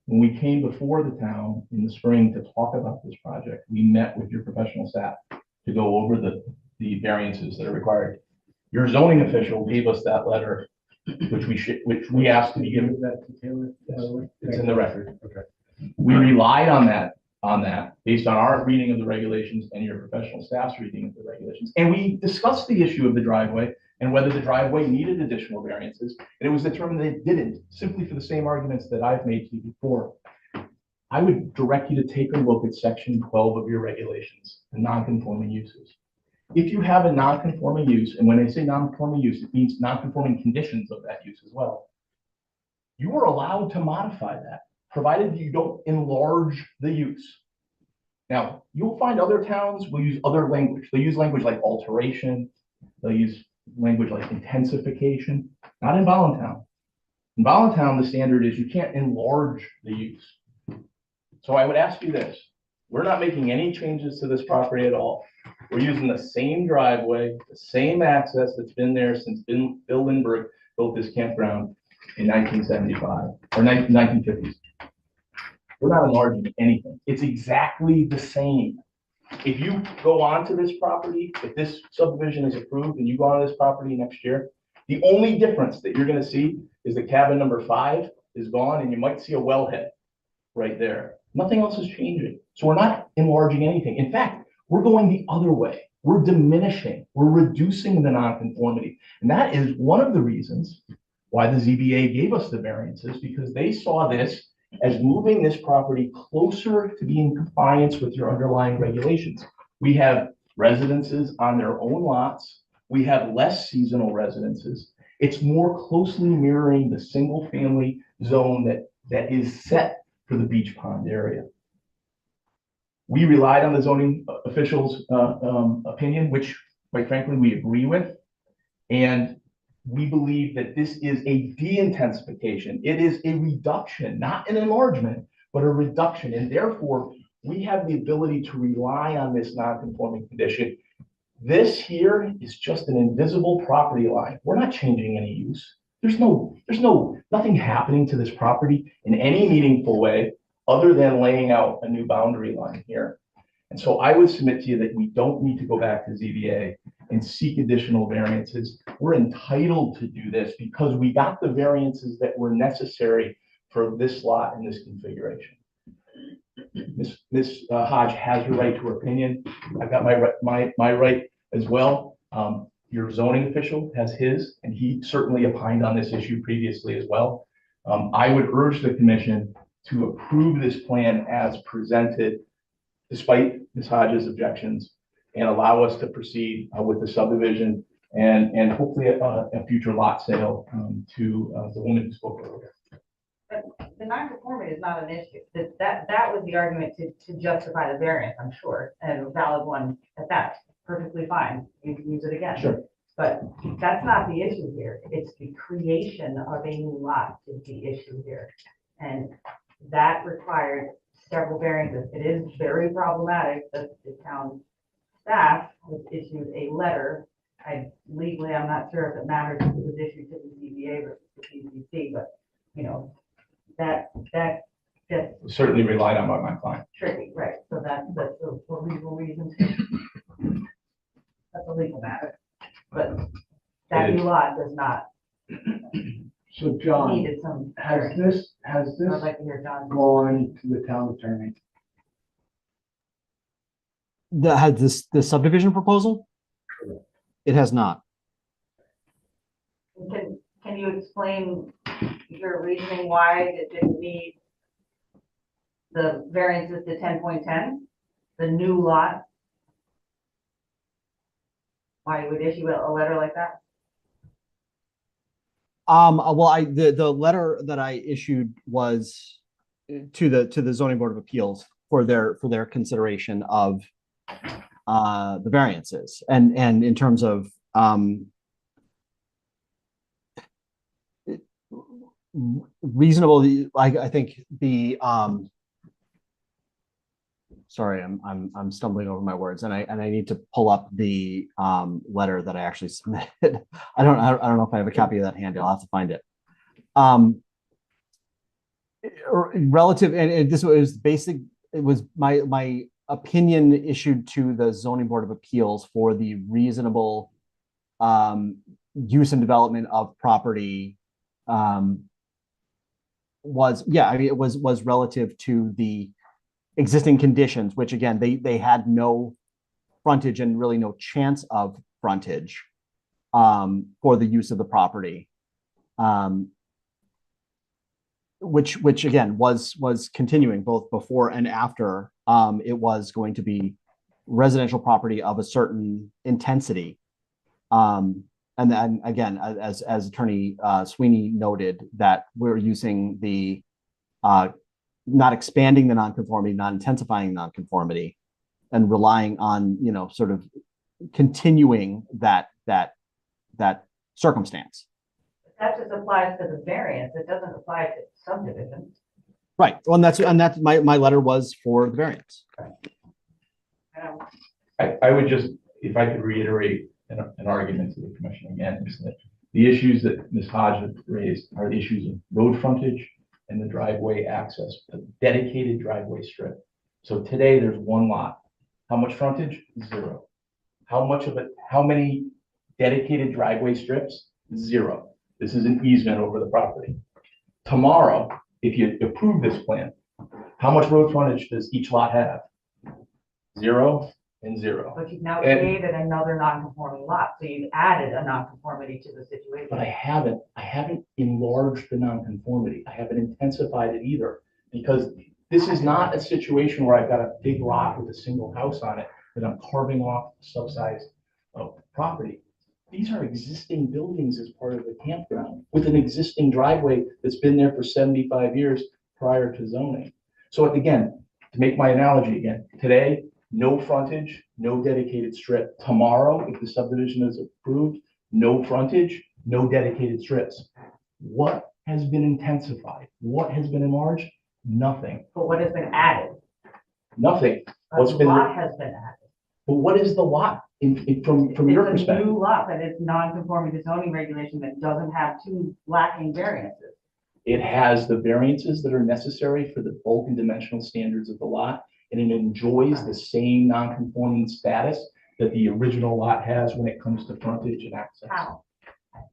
when we came before the town in the spring to talk about this project, we met with your professional staff to go over the variances that are required. Your zoning official gave us that letter, which we asked to be given. Give that to Taylor, by the way. It's in the record. Okay. We relied on that based on our reading of the regulations and your professional staff's reading of the regulations. And we discussed the issue of the driveway and whether the driveway needed additional variances. And it was determined that it didn't, simply for the same arguments that I've made to you before. I would direct you to take a look at section 12 of your regulations, the non-conforming uses. If you have a non-conforming use, and when I say non-conforming use, it means non-conforming conditions of that use as well. you are allowed to modify that, provided you don't enlarge the use. Now, you'll find other towns will use other language. They use language like alteration. They'll use language like intensification, not in Voluntown. In Voluntown, the standard is you can't enlarge the use. So I would ask you this. We're not making any changes to this property at all. We're using the same driveway, the same access that's been there since Bill Lindbergh built this campground in 1975 or 1950s. We're not enlarging anything. It's exactly the same. If you go onto this property, if this subdivision is approved and you go onto this property next year, the only difference that you're going to see is that cabin number 5 is gone and you might see a wellhead right there. Nothing else is changing. So we're not enlarging anything. In fact, we're going the other way. We're diminishing, we're reducing the nonconformity. And that is one of the reasons why the ZBA gave us the variances, because they saw this as moving this property closer to being in compliance with your underlying regulations. We have residences on their own lots. We have less seasonal residences. It's more closely mirroring the single family zone that is set for the Beach Pond area. We relied on the zoning officials' opinion, which quite frankly, we agree with. And we believe that this is a de-intensification. It is a reduction, not an enlargement, but a reduction. And therefore, we have the ability to rely on this non-conforming condition. This here is just an invisible property line. We're not changing any use. There's nothing happening to this property in any meaningful way other than laying out a new boundary line here. And so I would submit to you that we don't need to go back to ZBA and seek additional variances. We're entitled to do this because we got the variances that were necessary for this lot and this configuration. Ms. Hodge has her right to her opinion. I've got my right as well. Your zoning official has his, and he certainly opined on this issue previously as well. I would urge the commission to approve this plan as presented, despite Ms. Hodge's objections, and allow us to proceed with the subdivision and hopefully a future lot sale to the woman who spoke earlier. But the non-conformity is not an issue. That was the argument to justify the variance, I'm sure, and a valid one at that. Perfectly fine. You can use it again. Sure. But that's not the issue here. It's the creation of a new lot is the issue here. And that required several variances. It is very problematic that the town staff has issued a letter. Legally, I'm not sure if it matters if it was issued to the ZBA versus the PCC, but you know, that gets Certainly relied on by my client. tricky, right? So that's for legal reasons. That's a legal matter, but that new lot does not So John, needed some. has this I'd like to hear John. gone to the town attorney? Had the subdivision proposal? It has not. Can you explain your reasoning why it didn't need the variances to 10.10, the new lot? Why you would issue a letter like that? Well, the letter that I issued was to the zoning board of appeals for their consideration of the variances and in terms of reasonable. I think the sorry, I'm stumbling over my words, and I need to pull up the letter that I actually submitted. I don't know if I have a copy of that handy. I'll have to find it. Relative, and this was basic. It was my opinion issued to the zoning board of appeals for the reasonable use and development of property. It was relative to the existing conditions, which again, they had no frontage and really no chance of frontage for the use of the property. Which again was continuing both before and after it was going to be residential property of a certain intensity. And then again, as Attorney Sweeney noted, that we're using the not expanding the nonconformity, not intensifying nonconformity, and relying on, you know, sort of continuing that circumstance. That just applies to the variance. It doesn't apply to subdivision. Right. Well, and that's my letter was for the variance. I would just, if I could reiterate an argument to the commission again, is that the issues that Ms. Hodge had raised are the issues of road frontage and the driveway access, a dedicated driveway strip. So today there's one lot. How much frontage? 0. How many dedicated driveway strips? 0. This is an easement over the property. Tomorrow, if you approve this plan, how much road frontage does each lot have? 0 and 0. But you've now And- created another non-conforming lot, so you've added a non-conformity to the situation. But I haven't enlarged the nonconformity. I haven't intensified it either, because this is not a situation where I've got a big lot with a single house on it that I'm carving off subsized property. These are existing buildings as part of the campground with an existing driveway that's been there for 75 years prior to zoning. So again, to make my analogy again, today, no frontage, no dedicated strip. Tomorrow, if the subdivision is approved, no frontage, no dedicated strips. What has been intensified? What has been enlarged? Nothing. But what has been added? Nothing. A What's been- lot has been added. But what is the lot from your It's a perspective? new lot that is non-conforming to zoning regulation that doesn't have two lacking variances. It has the variances that are necessary for the bulk and dimensional standards of the lot, and it enjoys the same non-conforming status that the original lot has when it comes to frontage and access. How?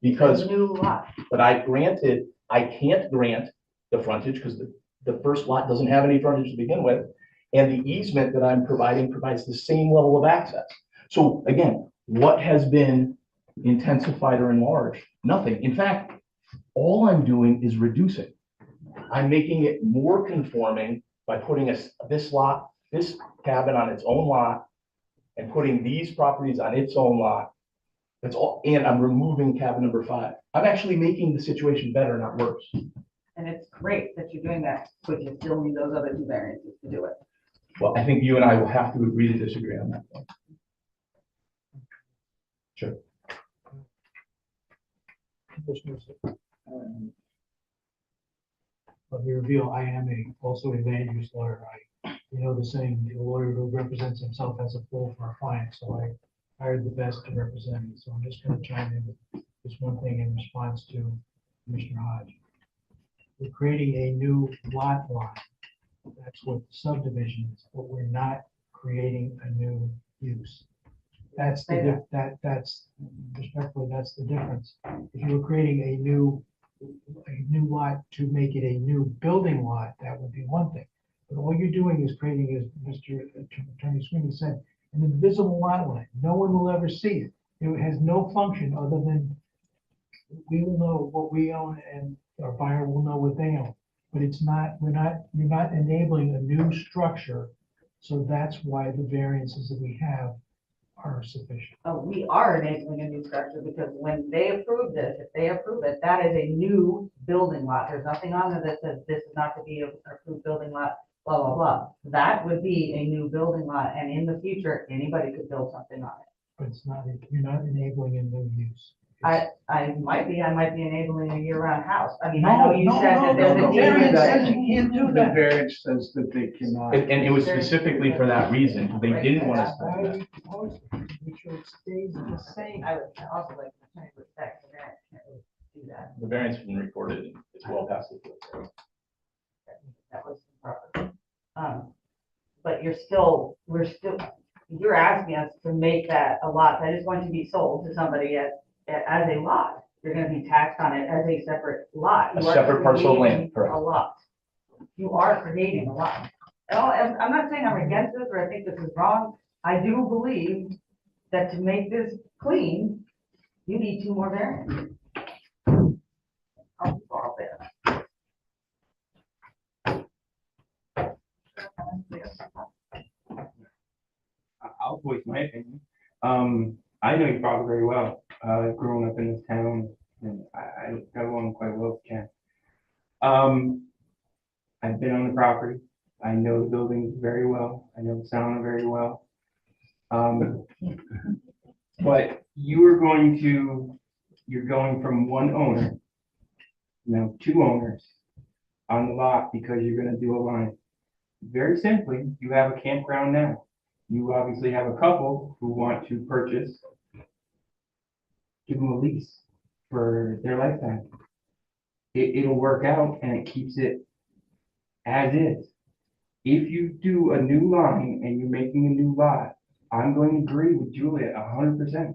Because, It's a new lot. but I can't grant the frontage because the first lot doesn't have any frontage to begin with. And the easement that I'm providing provides the same level of access. So again, what has been intensified or enlarged? Nothing. In fact, all I'm doing is reducing. I'm making it more conforming by putting this cabin on its own lot and putting these properties on its own lot. That's all, and I'm removing cabin number 5. I'm actually making the situation better, not worse. And it's great that you're doing that, but you still need those other two variances to do it. Well, I think you and I will have to agree to disagree on that point. Sure. Commissioners, let me reveal, I am also a land use lawyer. The saying, the lawyer who represents himself has a fool for a client, so I hired the best to represent me. So I'm just going to chime in with this one thing in response to Commissioner Hodge. We're creating a new lot line. That's what subdivision is, but we're not creating a new use. That's that's respectfully, that's the difference. If you were creating a new lot to make it a new building lot, that would be one thing. But all you're doing is creating, as Mr. Attorney Sweeney said, an invisible lot line. No one will ever see it. It has no function other than we will know what we own and our buyer will know what they own. But you're not enabling a new structure. So that's why the variances that we have are sufficient. We are enabling a new structure because when they approve this, if they approve it, that is a new building lot. There's nothing on there that says this is not to be an approved building lot, blah, blah, blah. That would be a new building lot, and in the future, anybody could build something on it. But you're not enabling a new use. I might be enabling a year-round house. I mean, I know you said that there's no, a no, variance. you can't do that. The variance says that they cannot. And it was specifically for that reason. They didn't want us Why to. are you proposing? Make sure it stays the same. I would also like to respect the variance. Can't really do that. The variance has been recorded. And it's well past the. That was improper. But you're asking us to make that a lot that is going to be sold to somebody as a lot. You're gonna be taxed on it as a separate lot. A You are separate parcel of land, creating correct. A lot. You are creating a lot. I'm not saying I'm against this or I think this is wrong. I do believe that to make this clean, you need 2 more variants. I'll solve it. I'll voice my opinion. I know your father very well. growing up in this town, and I got along quite well with Ken. I've been on the property. I know the building very well. I know the sauna very well. But you're going from one owner, now two owners on the lot because you're gonna do a line. Very simply, you have a campground now. You obviously have a couple who want to purchase. Give them a lease for their lifetime. It'll work out and it keeps it as is. If you do a new line and you're making a new lot, I'm going to agree with Julia 100%.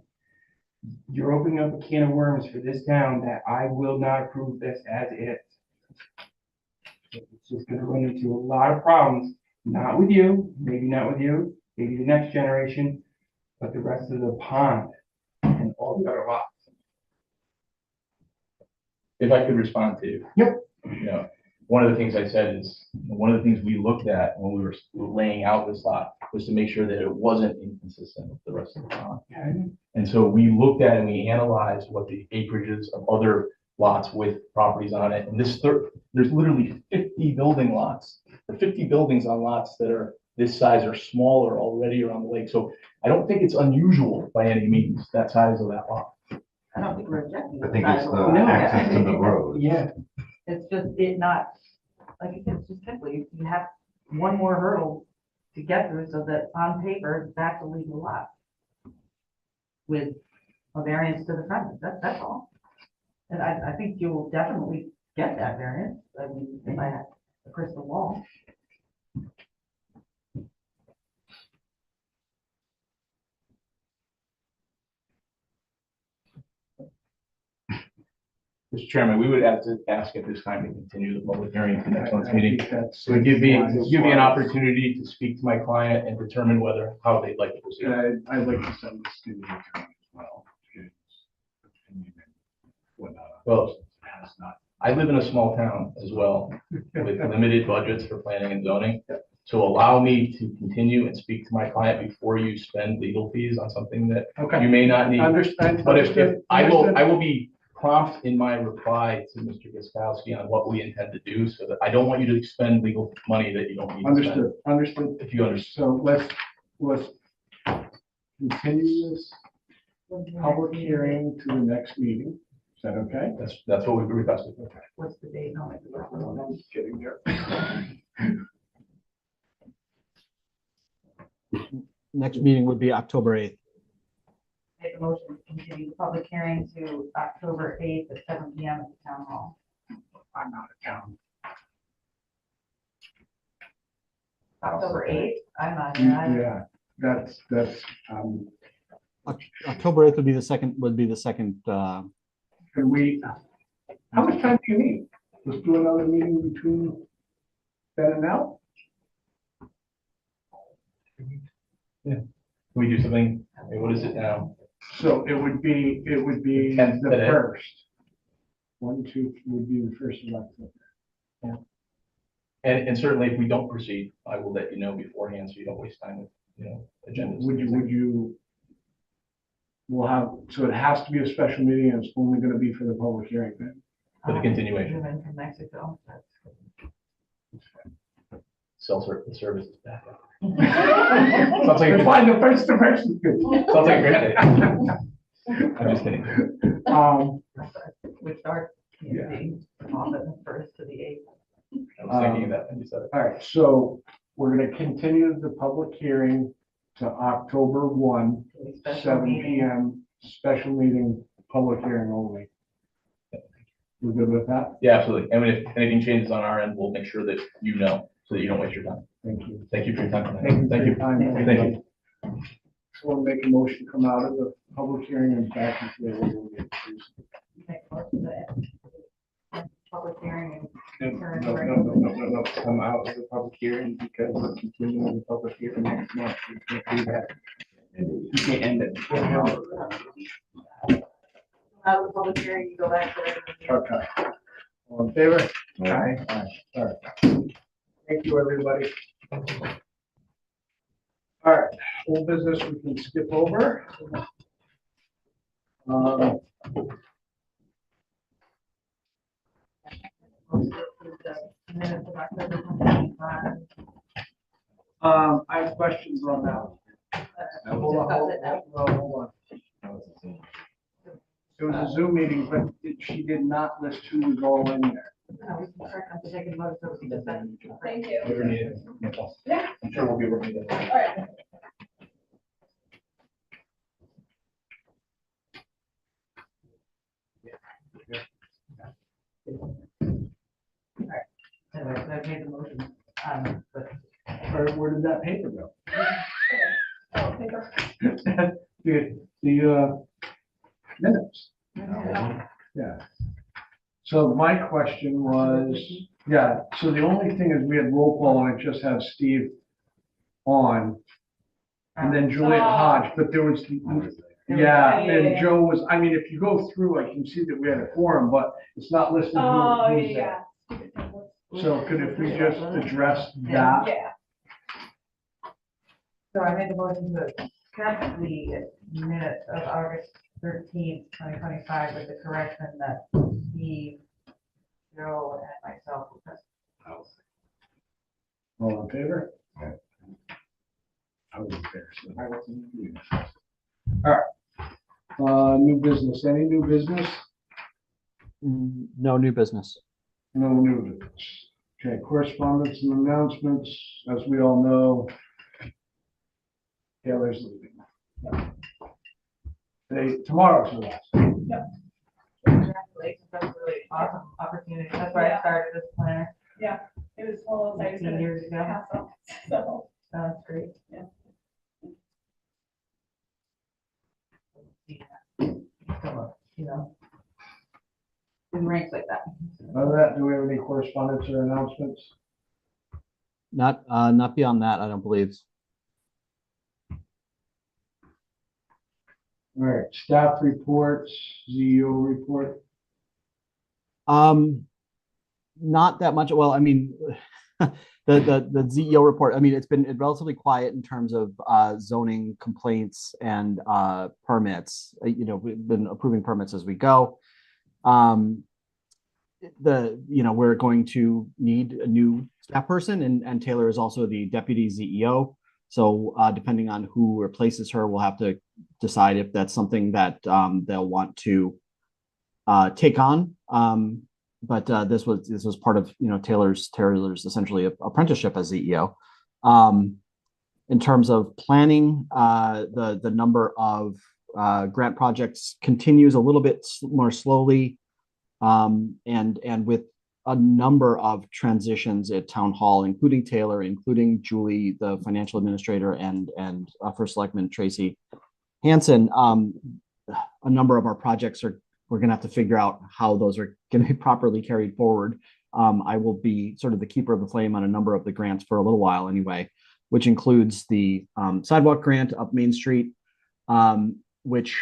You're opening up a can of worms for this town that I will not approve this as is. It's just gonna run into a lot of problems, not with you, maybe not with you, maybe the next generation, but the rest of the pond and all the other lots. If I could respond to you. Yep. You know, one of the things I said is, one of the things we looked at when we were laying out this lot was to make sure that it wasn't inconsistent with the rest of the pond. And so we looked at and we analyzed what the acreages of other lots with properties on it. And there's literally 50 building lots, or 50 buildings on lots that are this size or smaller already around the lake. So I don't think it's unusual by any means, that size of that lot. I don't think we're objecting. I think it's the No. access to the road. Yeah, It's just it not, like I said, it's just simply, you have one more hurdle to get through so that on paper, that's a legal lot. With a variance to the front, that's all. And I think you will definitely get that variance, I mean, if I had a crystal ball. Mr. Chairman, we would have to ask at this time to continue the public hearing to next month's I meeting. think that's- So give me an opportunity to speak to my client and determine how they'd like to proceed. I'd like to send this to the attorney as well. his opinion and whatnot. Well, It's not- I live in a small town as well, with limited budgets for planning and zoning. So allow me to continue and speak to my client before you spend legal fees on something that Okay. you may not need. Understand. But if I will Understood. be prompt in my reply to Mr. Gaskowski on what we intend to do, so that I don't want you to expend legal money that you don't need to spend. Understood. If you understand. So let's continue this public hearing to the next meeting. Is that okay? That's what we've requested. What's the date? No, it's the- I'm just getting there. Next meeting would be October 8th. Make a motion to continue the public hearing to October 8th at 7 PM at the town hall. I'm out of town. October 8th, I'm not here. Yeah, that's, October 8th would be the second, can we, how much time do you need? Let's do another meeting between then and now? Can we do something, what is it now? So it would be Tenth the today. first. 1, 2 would be the first of October. And certainly if we don't proceed, I will let you know beforehand, so you don't waste time with, agendas. Would you? We'll have, so it has to be a special meeting and it's only gonna be for the public hearing then? For the continuation. Driven from Mexico. The service is back. Sounds like a good, Fine, the first direction is good. sounds like a great day. I'm just kidding. We start Yeah. meeting on the 1st to the 8th. I was thinking of that when you said it. All right, so we're gonna continue the public hearing to October 1, Special 7 meeting. PM, special meeting, public hearing only. We're good with that? Yeah, absolutely. And if anything changes on our end, we'll make sure that you know, so that you don't waste your time. Thank you. Thank you for your time. for Thank your you. time. Thank you. So we'll make a motion, come out of the public hearing and back into the regular meeting, please. Make a motion to public hearing No, come out of the public hearing because we're continuing the public hearing next month. We can't do that. You can't end it. and out of the public hearing, you go back to the. Okay. All in favor? Aye. All right. Thank you, everybody. All right, full business we can skip over. Um, Minutes of October 2025. I have questions on that. Hold on, hold on. It was a Zoom meeting, but she did not list who was all in there. No, we can check on the taking vote, so we just said. Thank you. Later need it. I'm sure we'll be working together. All right. Anyway, so I made the motion, but Where did that paper go? Oh, paper. The minutes. Yeah. So my question was, yeah, so the only thing is we had roll call and it just had Steve on. And then Juliet Hodge, but there was, yeah, and Joe was, I mean, if you go through, I can see that we had a quorum, but it's not listed Oh, who's there. yeah. So could if we just address that? Yeah. So I made the motion to accept the minutes of August 13th, 2025 with the correction that Steve, Joe, and myself will present. All in favor? I was there, so I wasn't. New business, any new business? No new business. No new business. Okay, correspondence and announcements, as we all know. Taylor's leaving. Tomorrow's the last. Congratulations, that's a really awesome opportunity. That's why I started this planner It was one of those I was 15 gonna years ago. pass up, so. That's great. Yeah. You know, in ranks like that. Other than that, do we have any correspondence or announcements? Not beyond that, I don't believe. All right, staff reports, CEO report. Not that much. Well, I mean, the ZEO report, I mean, it's been relatively quiet in terms of zoning complaints and permits. You know, we've been approving permits as we go. We're going to need a new staff person, and Taylor is also the deputy ZEO. So depending on who replaces her, we'll have to decide if that's something that they'll want to take on. But this was part of Taylor's essentially apprenticeship as CEO. In terms of planning, the number of grant projects continues a little bit more slowly, and with a number of transitions at Town Hall, including Taylor, including Julie, the financial administrator, and First Selectman Tracy Hansen. A number of our projects we're going to have to figure out how those are going to be properly carried forward. I will be sort of the keeper of the flame on a number of the grants for a little while anyway, which includes the sidewalk grant up Main Street, which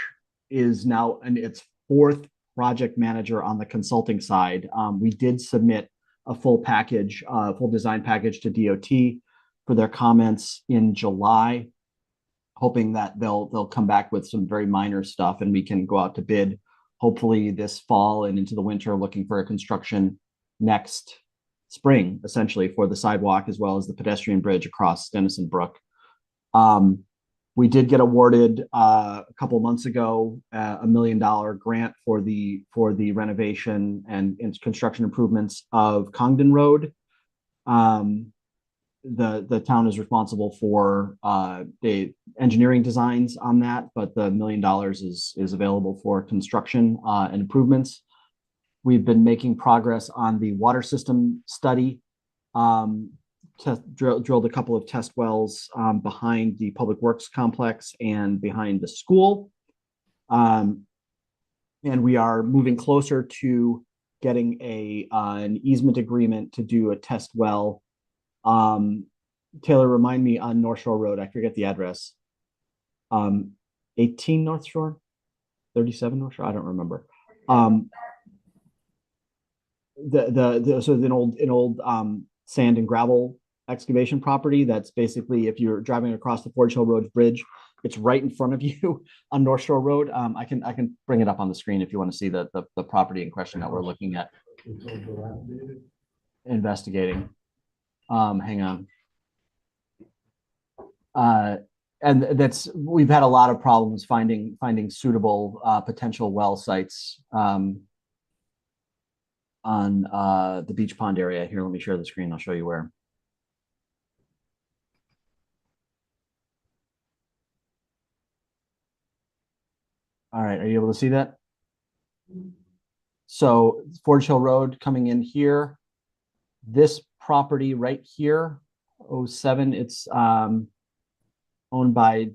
is now in its fourth project manager on the consulting side. We did submit a full package, full design package to DOT for their comments in July, hoping that they'll come back with some very minor stuff and we can go out to bid hopefully this fall and into the winter, looking for a construction next spring, essentially, for the sidewalk as well as the pedestrian bridge across Dennison Brook. We did get awarded a couple of months ago $1 million grant for the renovation and construction improvements of Congdon Road. The town is responsible for the engineering designs on that, but the $1 million is available for construction and improvements. We've been making progress on the water system study. Drilled a couple of test wells behind the Public Works complex and behind the school. And we are moving closer to getting an easement agreement to do a test well. Taylor, remind me on North Shore Road, I forget the address. 18 North Shore, 37 North Shore, I don't remember. So it's an old sand and gravel excavation property that's basically, if you're driving across the Forge Hill Road Bridge, It's right in front of you on North Shore Road. I can bring it up on the screen if you want to see the property in question that we're looking at investigating. Hang on. And we've had a lot of problems finding suitable potential well sites on the Beach Pond area. Here, let me share the screen. I'll show you where. All right, are you able to see that? So Forge Hill Road coming in here. This property right here, 07, it's owned by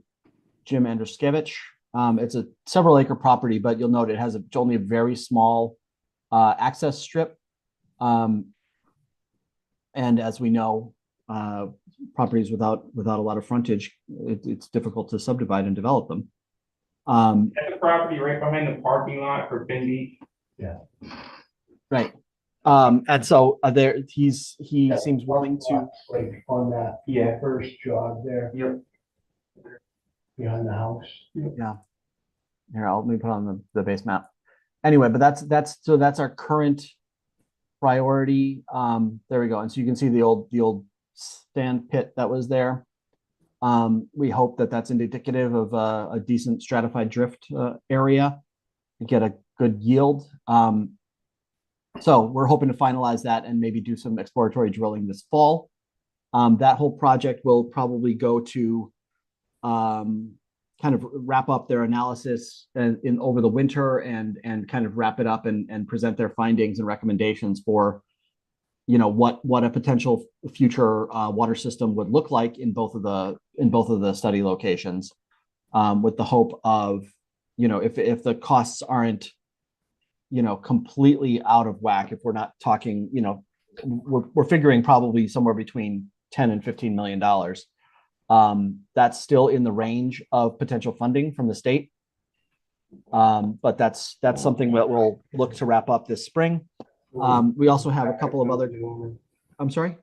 Jim Andruskevich. It's a several acre property, but you'll note it has only a very small access strip. And as we know, properties without a lot of frontage, it's difficult to subdivide and develop them. That's the property right behind the parking lot for Fin Beach. Right. And so he seems willing to. Like on that first jog there. Yep. Behind the house. Yeah. Here, let me put on the base map. Anyway, but that's our current priority. There we go. And so you can see the old sand pit that was there. We hope that that's indicative of a decent stratified drift area and get a good yield. So we're hoping to finalize that and maybe do some exploratory drilling this fall. That whole project will probably go to kind of wrap up their analysis over the winter and kind of wrap it up and present their findings and recommendations for, you know, what a potential future water system would look like in both of the study locations, with the hope of, you know, if the costs aren't, you know, completely out of whack, if we're not talking, you know, we're figuring probably somewhere between $10 and $15 million. That's still in the range of potential funding from the state. But that's something that we'll look to wrap up this spring. We also have a couple of other, I'm sorry?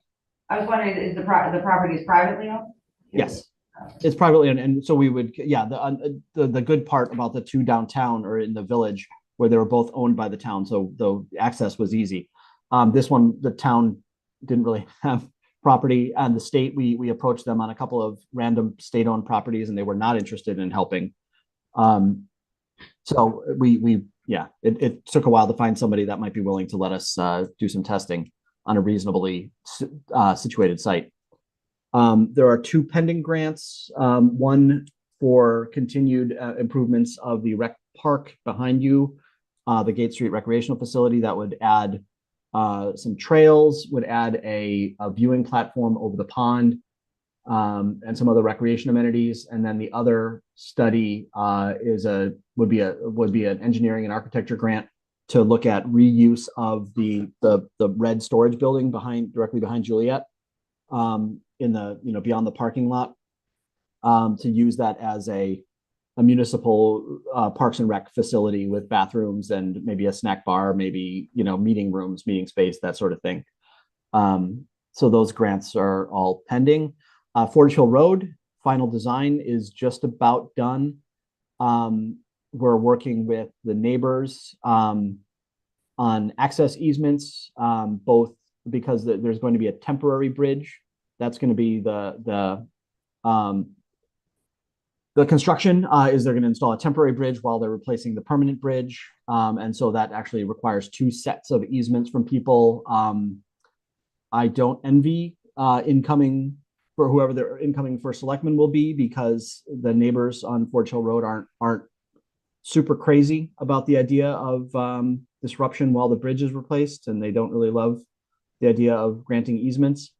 I was wondering, is the property is privately owned? Yes, it's privately owned. And so we would, yeah, the good part about the two downtown or in the village where they were both owned by the town. So the access was easy. This one, the town didn't really have property, and the state, we approached them on a couple of random state-owned properties and they were not interested in helping. So it took a while to find somebody that might be willing to let us do some testing on a reasonably situated site. There are two pending grants, one for continued improvements of the rec park behind you, the Gate Street recreational facility that would add some trails, would add a viewing platform over the pond, and some other recreation amenities. And then the other study would be an engineering and architecture grant to look at reuse of the red storage building directly behind Juliet, in the, you know, beyond the parking lot, to use that as a municipal parks and rec facility with bathrooms and maybe a snack bar, maybe, you know, meeting rooms, meeting space, that sort of thing. So those grants are all pending. Forge Hill Road, final design is just about done. We're working with the neighbors on access easements, both because there's going to be a temporary bridge. That's going to be the construction is they're going to install a temporary bridge while they're replacing the permanent bridge. And so that actually requires two sets of easements from people. I don't envy incoming for whoever their incoming first selectman will be, because the neighbors on Forge Hill Road aren't super crazy about the idea of disruption while the bridge is replaced, and they don't really love the idea of granting easements.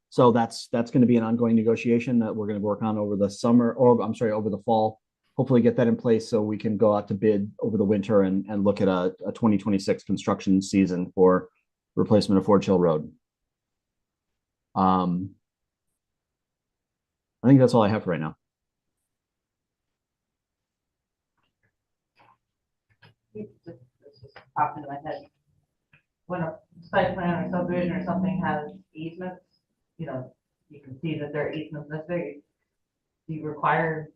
So that's going to be an ongoing negotiation that we're going to work on over the summer, or I'm sorry, over the fall. Hopefully get that in place so we can go out to bid over the winter and look at a 2026 construction season for replacement of Forge Hill Road. I think that's all I have for right now. This just popped into my head. When a site plan or subdivision or something has easements, you know, you can see that there are easements this big. Do you require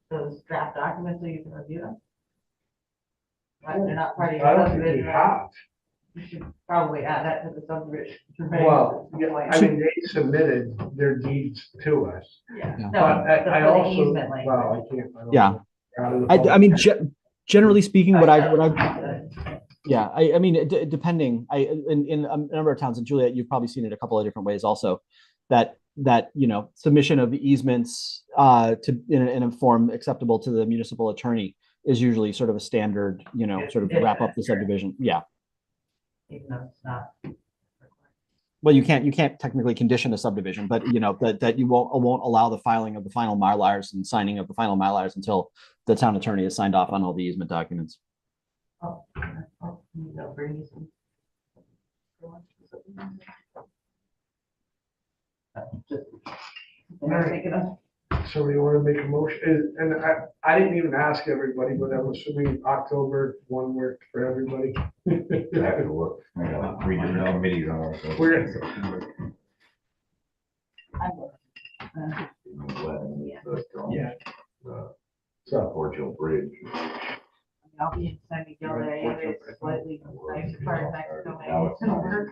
those draft documents so you can review them? Why they're not part of your I don't think we subdivision? have. You should probably add that to the subdivision. Well, yeah, I mean, they submitted their deeds to us. Yeah. Yeah. No, But but I for the also, easement language. well, I can't. I don't Yeah. know. Out of the I public mean, hearing. generally speaking, what I Uh, yeah, I mean, depending, in a number of towns, and Juliet, you've probably seen it a couple of different ways also, that submission of easements in a form acceptable to the municipal attorney is usually sort of a standard, sort of wrap up the subdivision. Yeah. Even though it's not. Well, you can't technically condition a subdivision, but that you won't allow the filing of the final Mylars and signing of the final Mylars until the town attorney has signed off on all the easement documents. Oh, no, bring you some. Just. Thinking of. Somebody want to make a motion? And I didn't even ask everybody, but I'm assuming October one worked for everybody. I have to look. I got like 3 different committees on it. so- We're- Yeah. So, Fort Hill Bridge. I'll be in San Miguel, area, it's slightly nicer part of Mexico, Now it's maybe. not. Work.